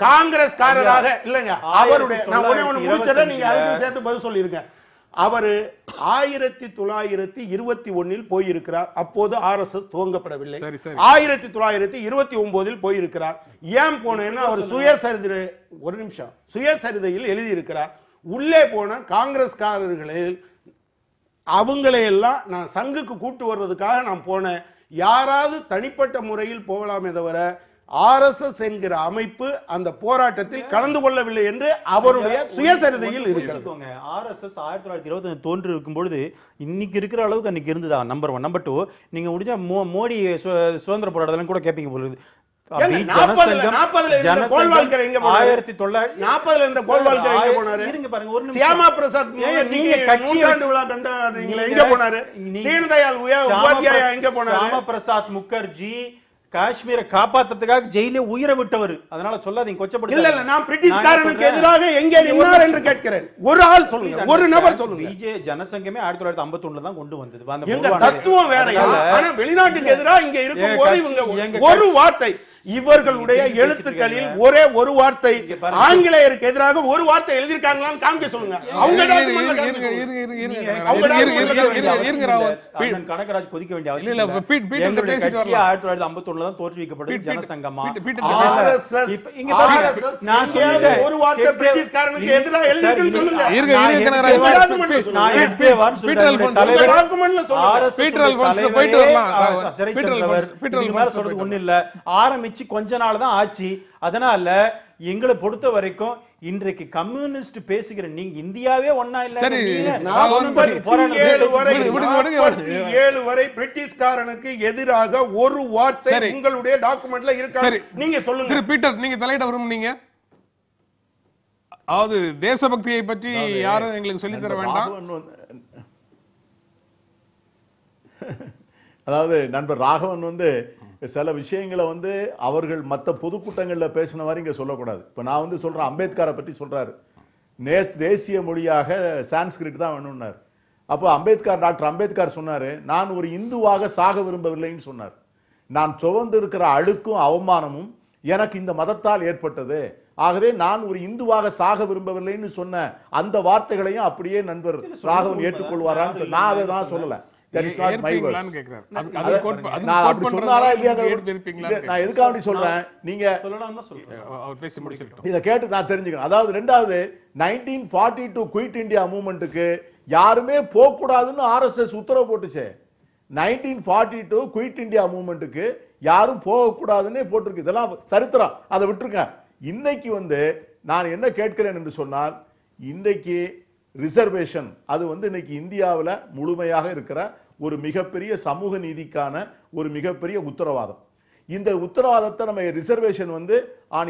காங்கிரஸ் காரராக இல்லங்க அவருடைய, நான் ஒண்ணு முடிச்சத நீங்க அதுக்கு சேர்த்து பதில் சொல்லிருங்க. அவரு 1921 போயிருக்கிறார். அப்போது ஆர்எஸ்எஸ் துவங்கப்படவில்லை. 1929 போயிருக்கிறார். ஏன் போனேன்னா அவர் சுயசரிதையில் எழுதியிருக்கிறார். உள்ளே போன காங்கிரஸ்காரர்களில் அவங்களையெல்லாம் நான் சங்குக்கு கூட்டு வர்றதுக்காக நான் போனேன். யாராவது தனிப்பட்ட முறையில் போகலாமே தவிர ஆர்எஸ்எஸ் என்கிற அமைப்பு அந்த போராட்டத்தில் கலந்து கொள்ளவில்லை என்று அவருடைய சுயசரிதையில் இருக்கிறது. ஆர்எஸ்எஸ் 1925 தோன்றி இருக்கும் பொழுது இன்னைக்கு இருக்கிற அளவுக்கு அன்னைக்கு இருந்ததா? நம்பர் 1. நம்பர் 2, நீங்க முடிஞ்சா மோடி சுதந்திர போராட்டத்தில் கூட கேட்பீங்க போல. ஏங்க, 40ல இருந்த கோல்வால்கர் எங்க போனாரு? 40ல இருந்த கோல்வால்கர் எங்க போனாரு? இருங்க பாருங்க ஒரு நிமிஷம். சியாமா பிரசாத் நீங்க கட்சி நூற்றாண்டு விழா கொண்டாடுறீங்களே, எங்க போனாரு? தீனதயாள் உபாத்யாயா எங்க போனாரு? சியாமா பிரசாத் முகர்ஜி காஷ்மீரை காப்பாத்துறதுக்காக ஜெயிலே உயிரை விட்டவர். அதனால சொல்லாதீங்க, கொச்சப்படுத்த. இல்ல இல்ல, நான் பிரிட்டிஷ்காரனுக்கு எதிராக எங்கே நின்னார் என்று கேட்கிறேன். ஒரு ஆள் சொல்லுங்க, ஒரு நபர் சொல்லுங்க. பிஜே ஜனசங்கமே 1951 தான் கொண்டு வந்தது. அந்த எங்க உருவானது. தத்துவம் வேறயா? ஆனா வெளிநாட்டுக்கு எதிராக இங்க இருக்கும்போது இவங்க ஒரு வார்த்தை, இவர்களுடைய எழுத்துக்களில் ஒரே ஒரு வார்த்தை ஆங்கிலேயருக்கு எதிராக ஒரு வார்த்தை எழுதிருக்காங்களான்னு காமிக்க சொல்லுங்க. அவங்க கனகராஜ் கொதிக்க வேண்டிய அவசியம் இல்ல. எங்களுடைய கட்சி 1951 தான் தோற்றுவிக்கப்பட்டது ஜனசங்கமா. இங்க பாருங்க, நான் சொல்றேன் ஒரு வார்த்தை பிரிட்டிஷ்காரனுக்கு எதிராக எழுதிருக்குன்னு சொல்லுங்க. நான் எப்பே வான்னு சொல்றேன். தலைவர் டாக்குமெண்ட்ல சொல்லுங்க. பீட்டர் அல்போன்ஸ் போயிட்டு வரலாம். பீட்டர் அல்போன்ஸ் சொல்றது ஒண்ணு இல்ல. ஆரம்பிச்சு கொஞ்ச நாள் தான் ஆச்சு. அதனால எங்களை பொறுத்த வரைக்கும் இன்றைக்கு கம்யூனிஸ்ட் பேசுகிற நீங்க இந்தியாவே ஒண்ணா இல்ல. 47 வரை பிரிட்டிஷ்காரனுக்கு எதிராக ஒரு வார்த்தை உங்களுடைய டாக்குமெண்ட்ல இருக்கு. நீங்க சொல்லுங்க. திரு பீட்டர், நீங்க தலையிட விரும்புனீங்க. அதாவது தேசபக்தியை பற்றி யாரும் எங்களுக்கு சொல்லி தர வேண்டாம். அதாவது நண்பர் ராகவன் வந்து சில விஷயங்களை வந்து அவர்கள் மற்ற பொதுக்கூட்டங்களில் பேசின மாதிரி இங்கே சொல்லக்கூடாது. இப்போ நான் வந்து சொல்கிறேன், அம்பேத்கரை பற்றி சொல்கிறாரு, தேசிய மொழியாக சான்ஸ்கிரிட் தான் வேணும்னார். அப்போ டாக்டர் அம்பேத்கர் சொன்னார், நான் ஒரு இந்துவாக சாக விரும்பவில்லைன்னு சொன்னார். நான் சுமந்து இருக்கிற அழுக்கும் அவமானமும் எனக்கு இந்த மதத்தால் ஏற்பட்டது, ஆகவே நான் ஒரு இந்துவாக சாக விரும்பவில்லைன்னு சொன்ன அந்த வார்த்தைகளையும் அப்படியே நண்பர் ராகவன் ஏற்றுக்கொள்வாரான்னு நான் அதை தான் சொல்லலை. நான் எதுக்காக சொல்றேன், நீங்க இதை கேட்டு நான் தெரிஞ்சுக்கணும். அதாவது ரெண்டாவது 1942 குயிட் இந்தியா மூவ்மெண்ட்டுக்கு யாருமே போக கூடாதுன்னு RSS உத்தரவு போட்டுச்சு. 1942 குயிட் இந்தியா மூவ்மெண்ட்டுக்கு யாரும் போக கூடாதுன்னு போட்டிருக்கு. இதெல்லாம் சரித்திரம், அதை விட்டுருங்க. இன்னைக்கு வந்து நான் என்ன கேட்கிறேன் என்று சொன்னால், இன்றைக்கு ரிசர்வேஷன் அது வந்து இன்னைக்கு இந்தியாவில் முழுமையாக இருக்கிற ஒரு மிகப்பெரிய சமூக நீதிக்கான ஒரு மிகப்பெரிய உத்தரவாதம். இந்த உத்தரவாதத்தை நம்ம ரிசர்வேஷன் வந்து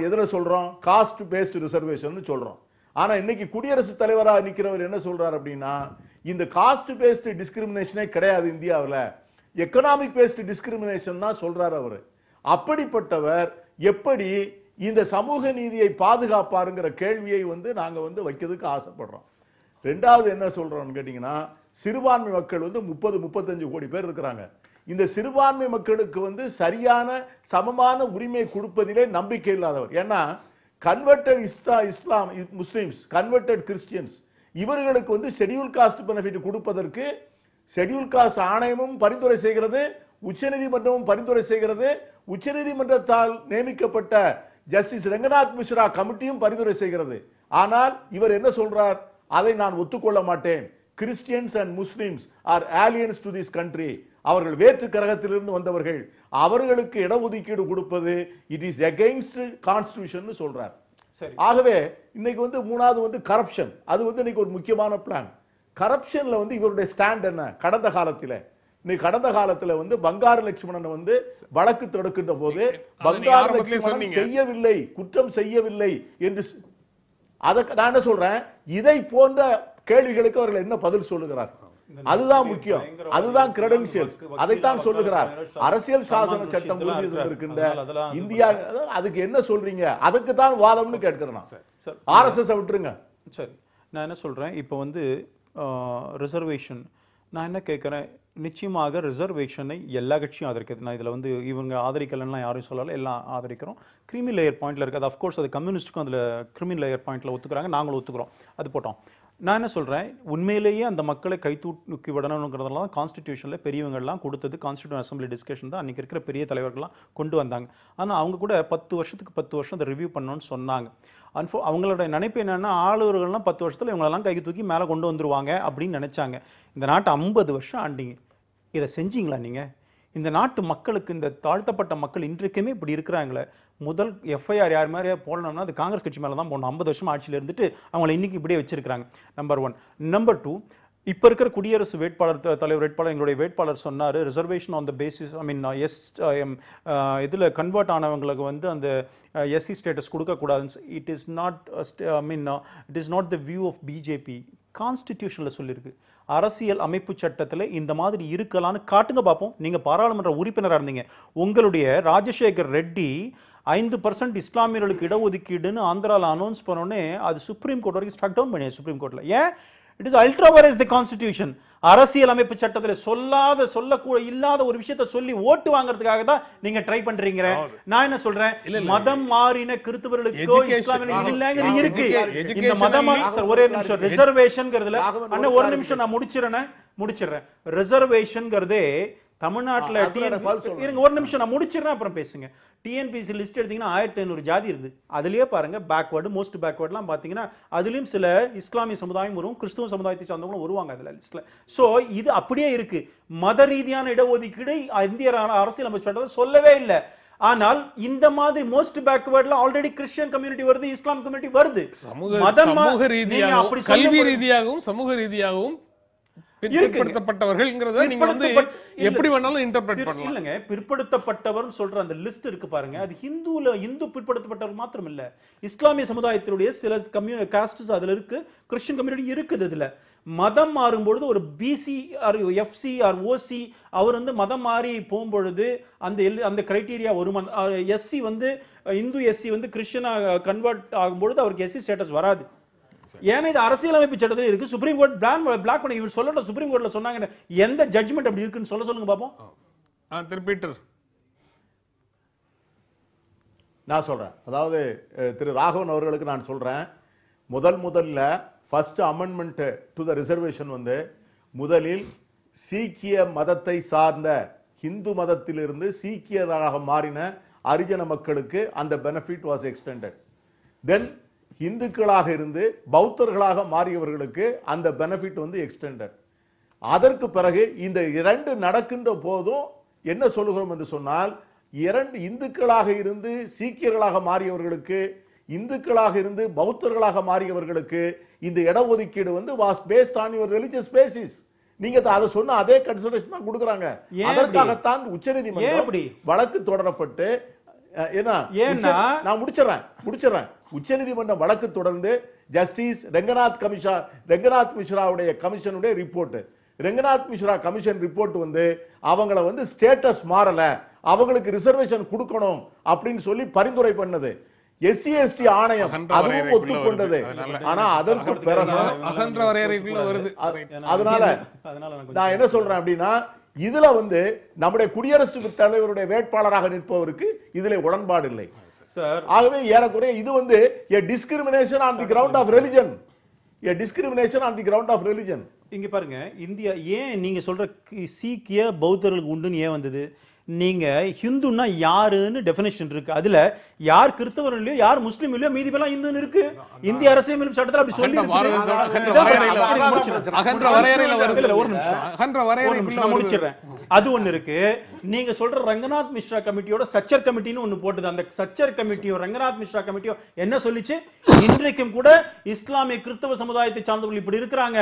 எதிர சொல்றோம், காஸ்ட் பேஸ்ட் ரிசர்வேஷன் சொல்றோம். ஆனா இன்னைக்கு குடியரசுத் தலைவராக நிற்கிறவர் என்ன சொல்றாரு அப்படின்னா, இந்த காஸ்ட் பேஸ்ட் டிஸ்கிரிமினேஷனே கிடையாது இந்தியாவில், எக்கனாமிக் பேஸ்ட் டிஸ்கிரிமினேஷன் தான் சொல்றாரு அவரு. அப்படிப்பட்டவர் எப்படி இந்த சமூக நீதியை பாதுகாப்பாருங்கிற கேள்வியை வந்து நாங்க வந்து வைக்கிறதுக்கு ஆசைப்படுறோம். ரெண்டாவது என்ன சொல்றோம்னு கேட்டீங்கன்னா, சிறுபான்மை மக்கள் வந்து 30-35 கோடி பேர் இருக்கிறாங்க. இந்த சிறுபான்மை மக்களுக்கு வந்து சரியான சமமான உரிமை கொடுப்பதிலே நம்பிக்கை இல்லாதவர். ஏன்னா கன்வெர்டட் இஸ்லாம் முஸ்லிம்ஸ், கன்வெர்டட் கிறிஸ்டியன்ஸ், இவர்களுக்கு வந்து ஷெட்யூல் காஸ்ட் பெனிஃபிட் கொடுப்பதற்கு ஷெட்யூல் காஸ்ட் ஆணையமும் பரிந்துரை செய்கிறது, உச்சநீதிமன்றமும் பரிந்துரை செய்கிறது, உச்சநீதிமன்றத்தால் நியமிக்கப்பட்ட ஜஸ்டிஸ் ரங்கநாத் மிஸ்ரா கமிட்டியும் பரிந்துரை செய்கிறது. ஆனால் இவர் என்ன சொல்றார், அதை நான் ஒத்துக்கொள்ள மாட்டேன். Christians and Muslims R aliens to this country, அவர்கள் வேற்று கிரகத்திலிருந்து வந்தவர்கள், அவர்களுக்கு இடஒதுக்கீடு கொடுப்பது இட் இஸ் அகைன்ஸ்ட் கான்ஸ்டிடியூஷன் சொல்றார். ஆகவே இன்னைக்கு வந்து மூணாவது வந்து கரப்ஷன், அது வந்து இன்னைக்கு ஒரு முக்கியமான பிளான். கரப்ஷன்ல வந்து இவருடைய ஸ்டாண்ட் என்ன? கடந்த காலத்துல வந்து பங்காரு லட்சுமணன் வந்து வழக்கு தொடுக்கின்ற போது பங்காரு லட்சுமணன் செய்யவில்லை, குற்றம் செய்யவில்லை என்று அதற்கு நான் என்ன சொல்றேன், இதை போன்ற கேள்விகளுக்கு அவர்கள் என்ன பதில் சொல்லுகிறார்? அதுதான் முக்கியம், அதுதான் கிரெடென்ஷியல்ஸ், அதைத்தான் சொல்லுகிறார். அரசியல் சாசன சட்டம் இருக்கின்ற இந்தியா, அதுக்கு என்ன சொல்றீங்க? அதுக்கு தான் வாதம்னு கேட்கிறேன். RSS விட்டுருங்க. சரி, நான் என்ன சொல்றேன், இப்போ வந்து ரிசர்வேஷன் நான் என்ன கேட்குறேன், நிச்சயமாக ரிசர்வேஷனை எல்லா கட்சியும் ஆதரிக்கிறது. நான் இதில் வந்து இவங்க ஆதரிக்கலைன்னா யாரும் சொல்லலை, எல்லாம் ஆதரிக்கிறோம். கிரிமி லேயர் பாயிண்ட்ல இருக்குது, அது அஃப்கோர்ஸ் அது கம்யூனிஸ்ட்டுக்கும் அதில் கிரிமி லேயர் பாயிண்ட்ல ஒத்துக்கிறாங்க, நாங்களும் ஒத்துக்கிறோம், அது போட்டோம். நான் என்ன சொல்கிறேன், உண்மையிலேயே அந்த மக்களை கைத்தூக்கி விடணுங்கிறதெல்லாம் தான் கான்ஸ்டிடியூஷனில் பெரியவங்கள்லாம் கொடுத்தது. கான்ஸ்டிடியூஷன் அசம்பிளி டிஸ்கஷன் தான் அன்றைக்கி இருக்கிற பெரிய தலைவர்கள்லாம் கொண்டு வந்தாங்க. ஆனால் அவங்க கூட 10 வருஷத்துக்கு 10 வருஷம் அதை ரிவ்யூ பண்ணணும்னு சொன்னாங்க. அவங்களோட நினைப்பு என்னென்னா, ஆளுநர்கள்லாம் 10 வருஷத்தில் இவங்களெல்லாம் கை தூக்கி மேலே கொண்டு வந்துருவாங்க அப்படின்னு நினச்சாங்க. இந்த நாட்டை 50 வருஷம் ஆண்டிங்க, இதை செஞ்சீங்களா நீங்கள்? இந்த நாட்டு மக்களுக்கு, இந்த தாழ்த்தப்பட்ட மக்கள் இன்றைக்குமே இப்படி இருக்கிறாங்களே, முதல் FIR யார் மாதிரியா போடணும்னா அது காங்கிரஸ் கட்சி மேலே தான் போடணும். 50 வருஷம் ஆட்சியில் இருந்துட்டு அவங்களை இன்னைக்கு இப்படியே வச்சிருக்கிறாங்க. நம்பர் 1. நம்பர் 2, இப்ப இருக்கிற குடியரசு தலைவர் வேட்பாளர் எங்களுடைய வேட்பாளர் சொன்னாரு reservation on the basis I mean இதுல கன்வெர்ட் ஆனவங்களுக்கு வந்து அந்த எஸ்சி ஸ்டேட்டஸ் கொடுக்க கூடாதுன்னு it is not I mean it is not the view of BJP. கான்ஸ்டிடியூஷன்ல சொல்லியிருக்கு அரசியல் அமைப்பு சட்டத்தில் இந்த மாதிரி இருக்கலான்னு காட்டுங்க பார்ப்போம். நீங்க பாராளுமன்ற உறுப்பினராக இருந்தீங்க, உங்களுடைய ராஜசேகர் ரெட்டி 5% இஸ்லாமியர்களுக்கு இடஒதுக்கீடுன்னு ஆந்திராவில் அனௌன்ஸ் பண்ணோடனே அது சுப்ரீம் கோர்ட் வரைக்கும் ஸ்ட்ரக் டவுன் பண்ணியாச்சு சுப்ரீம் கோர்ட்ல. ஏன்? It is ultra virus the constitution. அரசியல் அமைப்பு சட்டத்தில் இல்லாத ஒரு விஷயத்தை சொல்லி ஓட்டு வாங்குறதுக்காக தான் நீங்க ட்ரை பண்றீங்க. நான் என்ன சொல்றேன், மதம் மாறின கிறிஸ்தவர்களுக்கோ இஸ்லாமியர்களுக்கு இல்லைங்கிறது இருக்கு. இந்த மதம் ஒரே நிமிஷம் ரிசர்வேஷன்ங்கிறதுல அண்ணா ஒரு நிமிஷம் நான் முடிச்சிடுறேன். ரிசர்வேஷன்ங்கிறதே தமிழ்நாட்டில் இருங்க ஒரு நிமிஷம் நான் முடிச்சிடுறேன் அப்புறம் பேசுங்க. டிஎன்பிசி லிஸ்ட் எடுத்தீங்கன்னா 1500 ஜாதி இருக்குது. அதுலயே பாருங்க பேக்வர்டு மோஸ்ட் பேக்வர்ட்லாம் பார்த்தீங்கன்னா அதுலயும் சில இஸ்லாமிய சமுதாயம் வரும், கிறிஸ்துவ சமுதாயத்தை சார்ந்தவங்களும் வருவாங்க அதுல லிஸ்ட்ல. ஸோ இது அப்படியே இருக்கு. மத ரீதியான இடஒதுக்கீடு இந்திய அரசியல் அமைப்பு சட்டத்தில் சொல்லவே இல்லை. ஆனால் இந்த மாதிரி மோஸ்ட் பேக்வர்ட்ல ஆல்ரெடி கிறிஸ்டியன் கம்யூனிட்டி வருது, இஸ்லாம் கம்யூனிட்டி வருது. சமூக ரீதியாகவும் கல்வி ரீதியாகவும் சமூக ரீதியாகவும் பிற்படுத்தப்பட்டவர்கள்ங்கிறத நீங்க வந்து எப்படி வேணாலும் இன்டர்பிரட் பண்ணலாம். இல்லங்க, பிற்படுத்தப்பட்டவர் சொல்ற அந்த லிஸ்ட் இருக்கு பாருங்க, அது இந்து பிற்படுத்தப்பட்டவர் மாத்திரம் இல்ல, இஸ்லாமிய சமுதாயத்தினுடைய சில காஸ்ட்ஸ் அதுல இருக்கு, கிறிஸ்டியன் கம்யூனிட்டி இருக்குது. அதுல மதம் மாறும்பொழுது ஒரு பிசி ஆர் எஃப்சி ஆர் ஓசி அவர் வந்து மதம் மாறி போகும்பொழுது அந்த கிரைட்டீரியா ஒரு எஸ்சி வந்து இந்து எஸ்சி வந்து கிறிஸ்டியனா கன்வெர்ட் ஆகும்பொழுது அவருக்கு எஸ்சி ஸ்டேட்டஸ் வராது. ஏன்னா இது அரசியலமைப்பு சட்டத்தில் இருக்கு. சுப்ரீம் கோர்ட் பிளாக் பண்ணி இவர் சொல்லட்டும். சுப்ரீம் கோர்ட்ல சொன்னாங்க எந்த ஜட்ஜ்மெண்ட் அப்படி இருக்குன்னு சொல்லுங்க பாப்போம். திருப்பீட்டர் நான் சொல்றேன். அதாவது திரு ராகவன் அவர்களுக்கு நான் சொல்றேன், முதல்ல first amendment to the reservation வந்து முதலில் சீக்கிய மதத்தை சார்ந்த இந்து மதத்திலிருந்து சீக்கியராக மாறின அரிஜன மக்களுக்கு அந்த பெனிஃபிட் வாஸ் எக்ஸ்டெண்டட். தென் இந்துக்களாக இருந்து பௌத்தர்களாக மாறியவர்களுக்கு அந்த பெனிஃபிட் வந்து எக்ஸ்டெண்டட். அதற்கு பிறகு இந்த இரண்டு நடக்கின்ற போதும் என்ன சொல்லுகிறோம் என்று சொன்னால், இரண்டு இந்துக்களாக இருந்து சீக்கியர்களாக மாறியவர்களுக்கு, இந்துக்களாக இருந்து பௌத்தர்களாக மாறியவர்களுக்கு இந்த இடஒதுக்கீடு வந்து was based on your religious basis. நீங்க அதை சொன்ன அதே கன்சிடரேஷன் தான் கொடுக்குறாங்க. அதற்காகத்தான் உச்சநீதிமன்றம் வழக்கு தொடரப்பட்டு நான் முடிச்சிடறேன். உச்சநீதிமன்றம் வழக்கு தொடர்ந்து ஜஸ்டிஸ் ரெங்கநாத் மிஸ்ராவுடைய கமிஷனுடைய report, Ranganath Misra commission report வந்து அவங்கள வந்து ஸ்டேட்டஸ் மாறல, அவங்களுக்கு ரிசர்வேஷன் கொடுக்கணும் அப்படின்னு சொல்லி பரிந்துரை பண்ணது. எஸ்சி எஸ்டி ஆணையம் அதுவும் ஒத்துக்கொண்டது. ஆனா அதற்கு பிறகு அதனால நான் என்ன சொல்றேன் அப்படின்னா, இதுல வந்து நம்முடைய குடியரசுத் தலைவருடைய வேட்பாளராக நிற்பவருக்கு இதுல உடன்பாடு இல்லை சார். ஆகவே ஏறக்குறைய இது வந்து a discrimination on the ground of religion. a discrimination on the ground of religion. இங்க பாருங்க, இந்தியா ஏன் நீங்க சொல்ற சீக்கிய பௌத்தர்களுக்கு உண்டுன்னு ஏன் வந்தது? நீங்க ஹிந்துன்னா யாருன்னு டெஃபினேஷன் இருக்கு. அதுல யார் கிறிஸ்தவர் இல்லையோ யார் முஸ்லீம் இல்லையோ மீதி பேர்லாம் இந்துன்னு இருக்கு. இந்திய அரசியலமைப்பு சட்டத்துல அப்படி சொல்லி முடிச்சிடுறேன். அது ஒண்ணு இருக்கு. நீங்க சொல்ற ரங்கநாத் மிஸ்ரா கமிட்டியோட சச்சர் கமிட்டின்னு ஒண்ணு போட்டுது. அந்த சச்சர் கமிட்டியோ ரங்கநாத் மிஸ்ரா கமிட்டியோ என்ன சொல்லிச்சு, இன்றைக்கும் கூட இஸ்லாமிய கிறிஸ்தவ சமுதாயத்தை சார்ந்தவர்கள் இப்படி இருக்கிறாங்க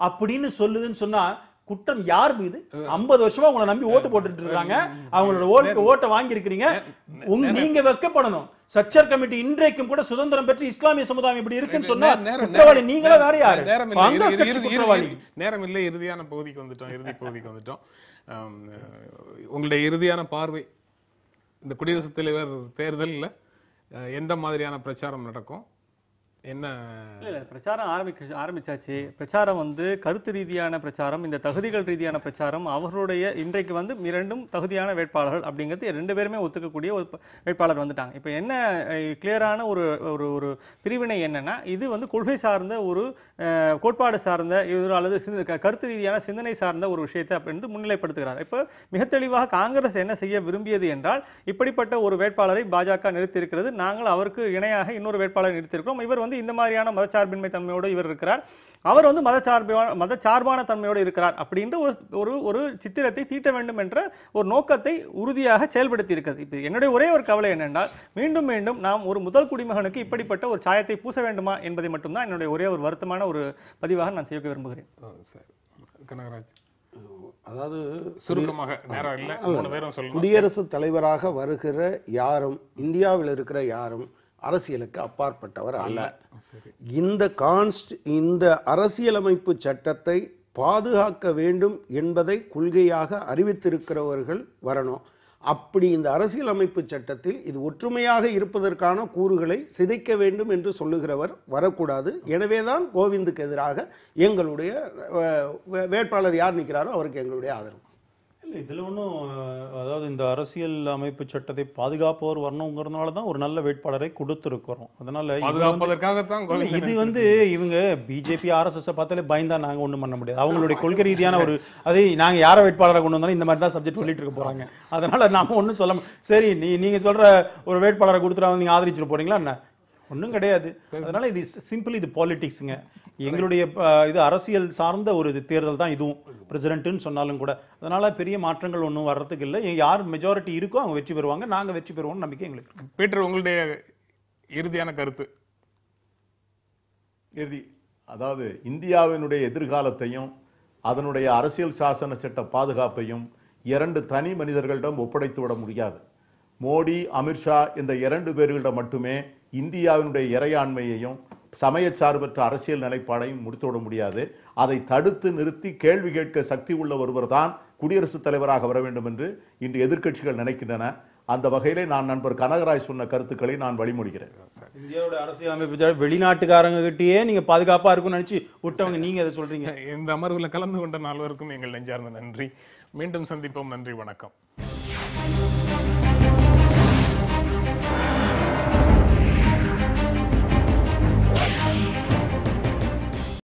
அப்படின்னு சொல்லுதுன்னு சொன்னா குற்றம் யார் மீது? 50 வருஷமா உங்களை நம்பி ஓட்டு போட்டுட்டு இருக்காங்க, அவங்களோட ஓட்டை வாங்கி இருக்கிறீங்க. நீங்க வெக்கப்படணும். சச்சர் கமிட்டி இன்றைக்கும் கூட சுதந்திரம் பெற்று இஸ்லாமிய சமுதாயம் இப்படி இருக்குன்னு சொன்னா குற்றவாளி நீங்களே வேற யாரு? காங்கிரஸ் கட்சி குற்றவாளி. நேரம் இல்லை, இறுதியான பகுதிக்கு வந்துட்டோம். உங்களுடைய இறுதியான பார்வை, இந்த குடியரசுத் தலைவர் தேர்தலில் எந்த மாதிரியான பிரச்சாரம் நடக்கும்? என்ன பிரச்சாரம் ஆரம்பிச்சாச்சு. பிரச்சாரம் வந்து கருத்து ரீதியான பிரச்சாரம், இந்த தகுதிகள் ரீதியான பிரச்சாரம். அவர்களுடைய இன்றைக்கு வந்து இரண்டும் தகுதியான வேட்பாளர்கள் அப்படிங்கிறது ரெண்டு பேருமே ஒத்துக்கக்கூடிய ஒரு வேட்பாளர் வந்துட்டாங்க. இப்போ என்ன கிளியரான ஒரு பிரிவினை என்னன்னா, இது வந்து கொள்கை சார்ந்த ஒரு கோட்பாடு சார்ந்த அல்லது கருத்து ரீதியான சிந்தனை சார்ந்த ஒரு விஷயத்தை அப்படின்னு முன்னிலைப்படுத்துகிறார். இப்போ மிக தெளிவாக காங்கிரஸ் என்ன செய்ய விரும்பியது என்றால், இப்படிப்பட்ட ஒரு வேட்பாளரை பாஜக நிறுத்தியிருக்கிறது, நாங்கள் அவருக்கு இணையாக இன்னொரு வேட்பாளரை நிறுத்தியிருக்கிறோம். இவர் வந்து இந்த மாதிரியான மதச்சார்பின்மை தன்மையோடு இவர் இருக்கிறார், அவர் வந்து மதச்சார்பான தன்மையோடு இருக்கிறார் அப்படின்ற ஒரு சித்திரத்தை தீட்ட வேண்டும் என்ற ஒரு நோக்கத்தை உறுதியாக செயல்படுத்தி இருக்கிறது. இப்போ என்னுடைய ஒரே ஒரு கவலை என்னென்றால், மீண்டும் மீண்டும் நாம் ஒரு முதல் குடிமகனுக்கு இப்படிப்பட்ட ஒரு சாயத்தை பூச வேண்டுமா என்பதை மட்டும்தான் என்னுடைய ஒரே ஒரு வருத்தமான ஒரு பதிவாக நான் செய்ய விரும்புகிறேன். கனகராஜ். அதாவது சுருக்கமாக, நேரம் இல்லை, 3 பேரும் சொல்லணும். குடியரசுத் தலைவராக வருகிற யாரும் இந்தியாவில் இருக்கிற யாரும் அரசியலுக்கு அப்பாற்பட்டவர் அல்ல. இந்த அரசியலமைப்பு சட்டத்தை பாதுகாக்க வேண்டும் என்பதை கொள்கையாக அறிவித்திருக்கிறவர்கள் வரணும். அப்படி இந்த அரசியலமைப்பு சட்டத்தில் இது ஒற்றுமையாக இருப்பதற்கான கூறுகளை சிதைக்க வேண்டும் என்று சொல்லுகிறவர் வரக்கூடாது. எனவேதான் கோவிந்துக்கு எதிராக எங்களுடைய வேட்பாளர் யார் நிற்கிறாரோ அவருக்கு எங்களுடைய ஆதரவு. இல்லை, இதில் ஒன்றும் அதாவது இந்த அரசியல் அமைப்பு சட்டத்தை பாதுகாப்பவர் வரணுங்கிறதுனால தான் ஒரு நல்ல வேட்பாளரை கொடுத்துருக்கிறோம். அதனால பாதுகாப்பதற்காகத்தான் இது வந்து இவங்க பிஜேபி ஆர்எஸ்எஸ் பார்த்தாலே பயந்தா நாங்கள் ஒன்றும் பண்ண முடியாது. அவங்களுடைய கொள்கை ரீதியான ஒரு அதை நாங்கள் யாரை வேட்பாளரை கொண்டு வந்தாலும் இந்த மாதிரி தான் சப்ஜெக்ட் சொல்லிட்டு இருக்க போகிறாங்க. அதனால நாம ஒன்றும் சொல்ல சரி நீங்கள் சொல்கிற ஒரு வேட்பாளரை கொடுத்துட்டு நீங்கள் ஆதரிச்சுட்டு போகிறீங்களா என்ன? ஒன்றும் கிடையாது. அதனால இது சிம்பிள், இது பாலிடிக்ஸுங்க. எங்களுடைய இது அரசியல் சார்ந்த ஒரு தேர்தல் தான் இதுவும், பிரசிடென்ட்னு சொன்னாலும் கூட. அதனால பெரிய மாற்றங்கள் ஒன்றும் வர்றதுக்கு இல்லை. யார் மெஜாரிட்டி இருக்கோ அவங்க வெற்றி பெறுவாங்க, நாங்கள் வெற்றி பெறுவோம்னு நம்பிக்கை எங்களுக்கு இருக்கு. பீட்டர், உங்களுடைய இறுதியான கருத்து? அதாவது இந்தியாவினுடைய எதிர்காலத்தையும் அதனுடைய அரசியல் சாசன சட்ட பாதுகாப்பையும் 2 தனி மனிதர்களிடம் ஒப்படைத்து விட முடியாது. மோடி, அமித்ஷா இந்த 2 பேர்களிடம் மட்டுமே இந்தியாவினுடைய இறையாண்மையையும் சமயச்சார்பற்ற அரசியல் நிலைப்பாடையும் முடித்துவிட முடியாது. அதை தடுத்து நிறுத்தி கேள்வி கேட்க சக்தி உள்ள ஒருவர் தான் குடியரசுத் தலைவராக வர வேண்டும் என்று இன்று எதிர்க்கட்சிகள் நினைக்கின்றன. அந்த வகையிலே நான் நண்பர் கனகராஜ் சொன்ன கருத்துக்களை நான் வழிமொழிகிறேன். இந்தியாவோட அரசியல் அமைப்பு வெளிநாட்டுக்காரங்க கிட்டேயே நீங்க பாதுகாப்பா இருக்கும்னு நினைச்சு விட்டவங்க நீங்க அதை சொல்றீங்க. இந்த அமர்வில் கலந்து கொண்ட 4 பேருக்கும் எங்கள் நெஞ்சார்ந்த நன்றி. மீண்டும் சந்திப்போம். நன்றி, வணக்கம்.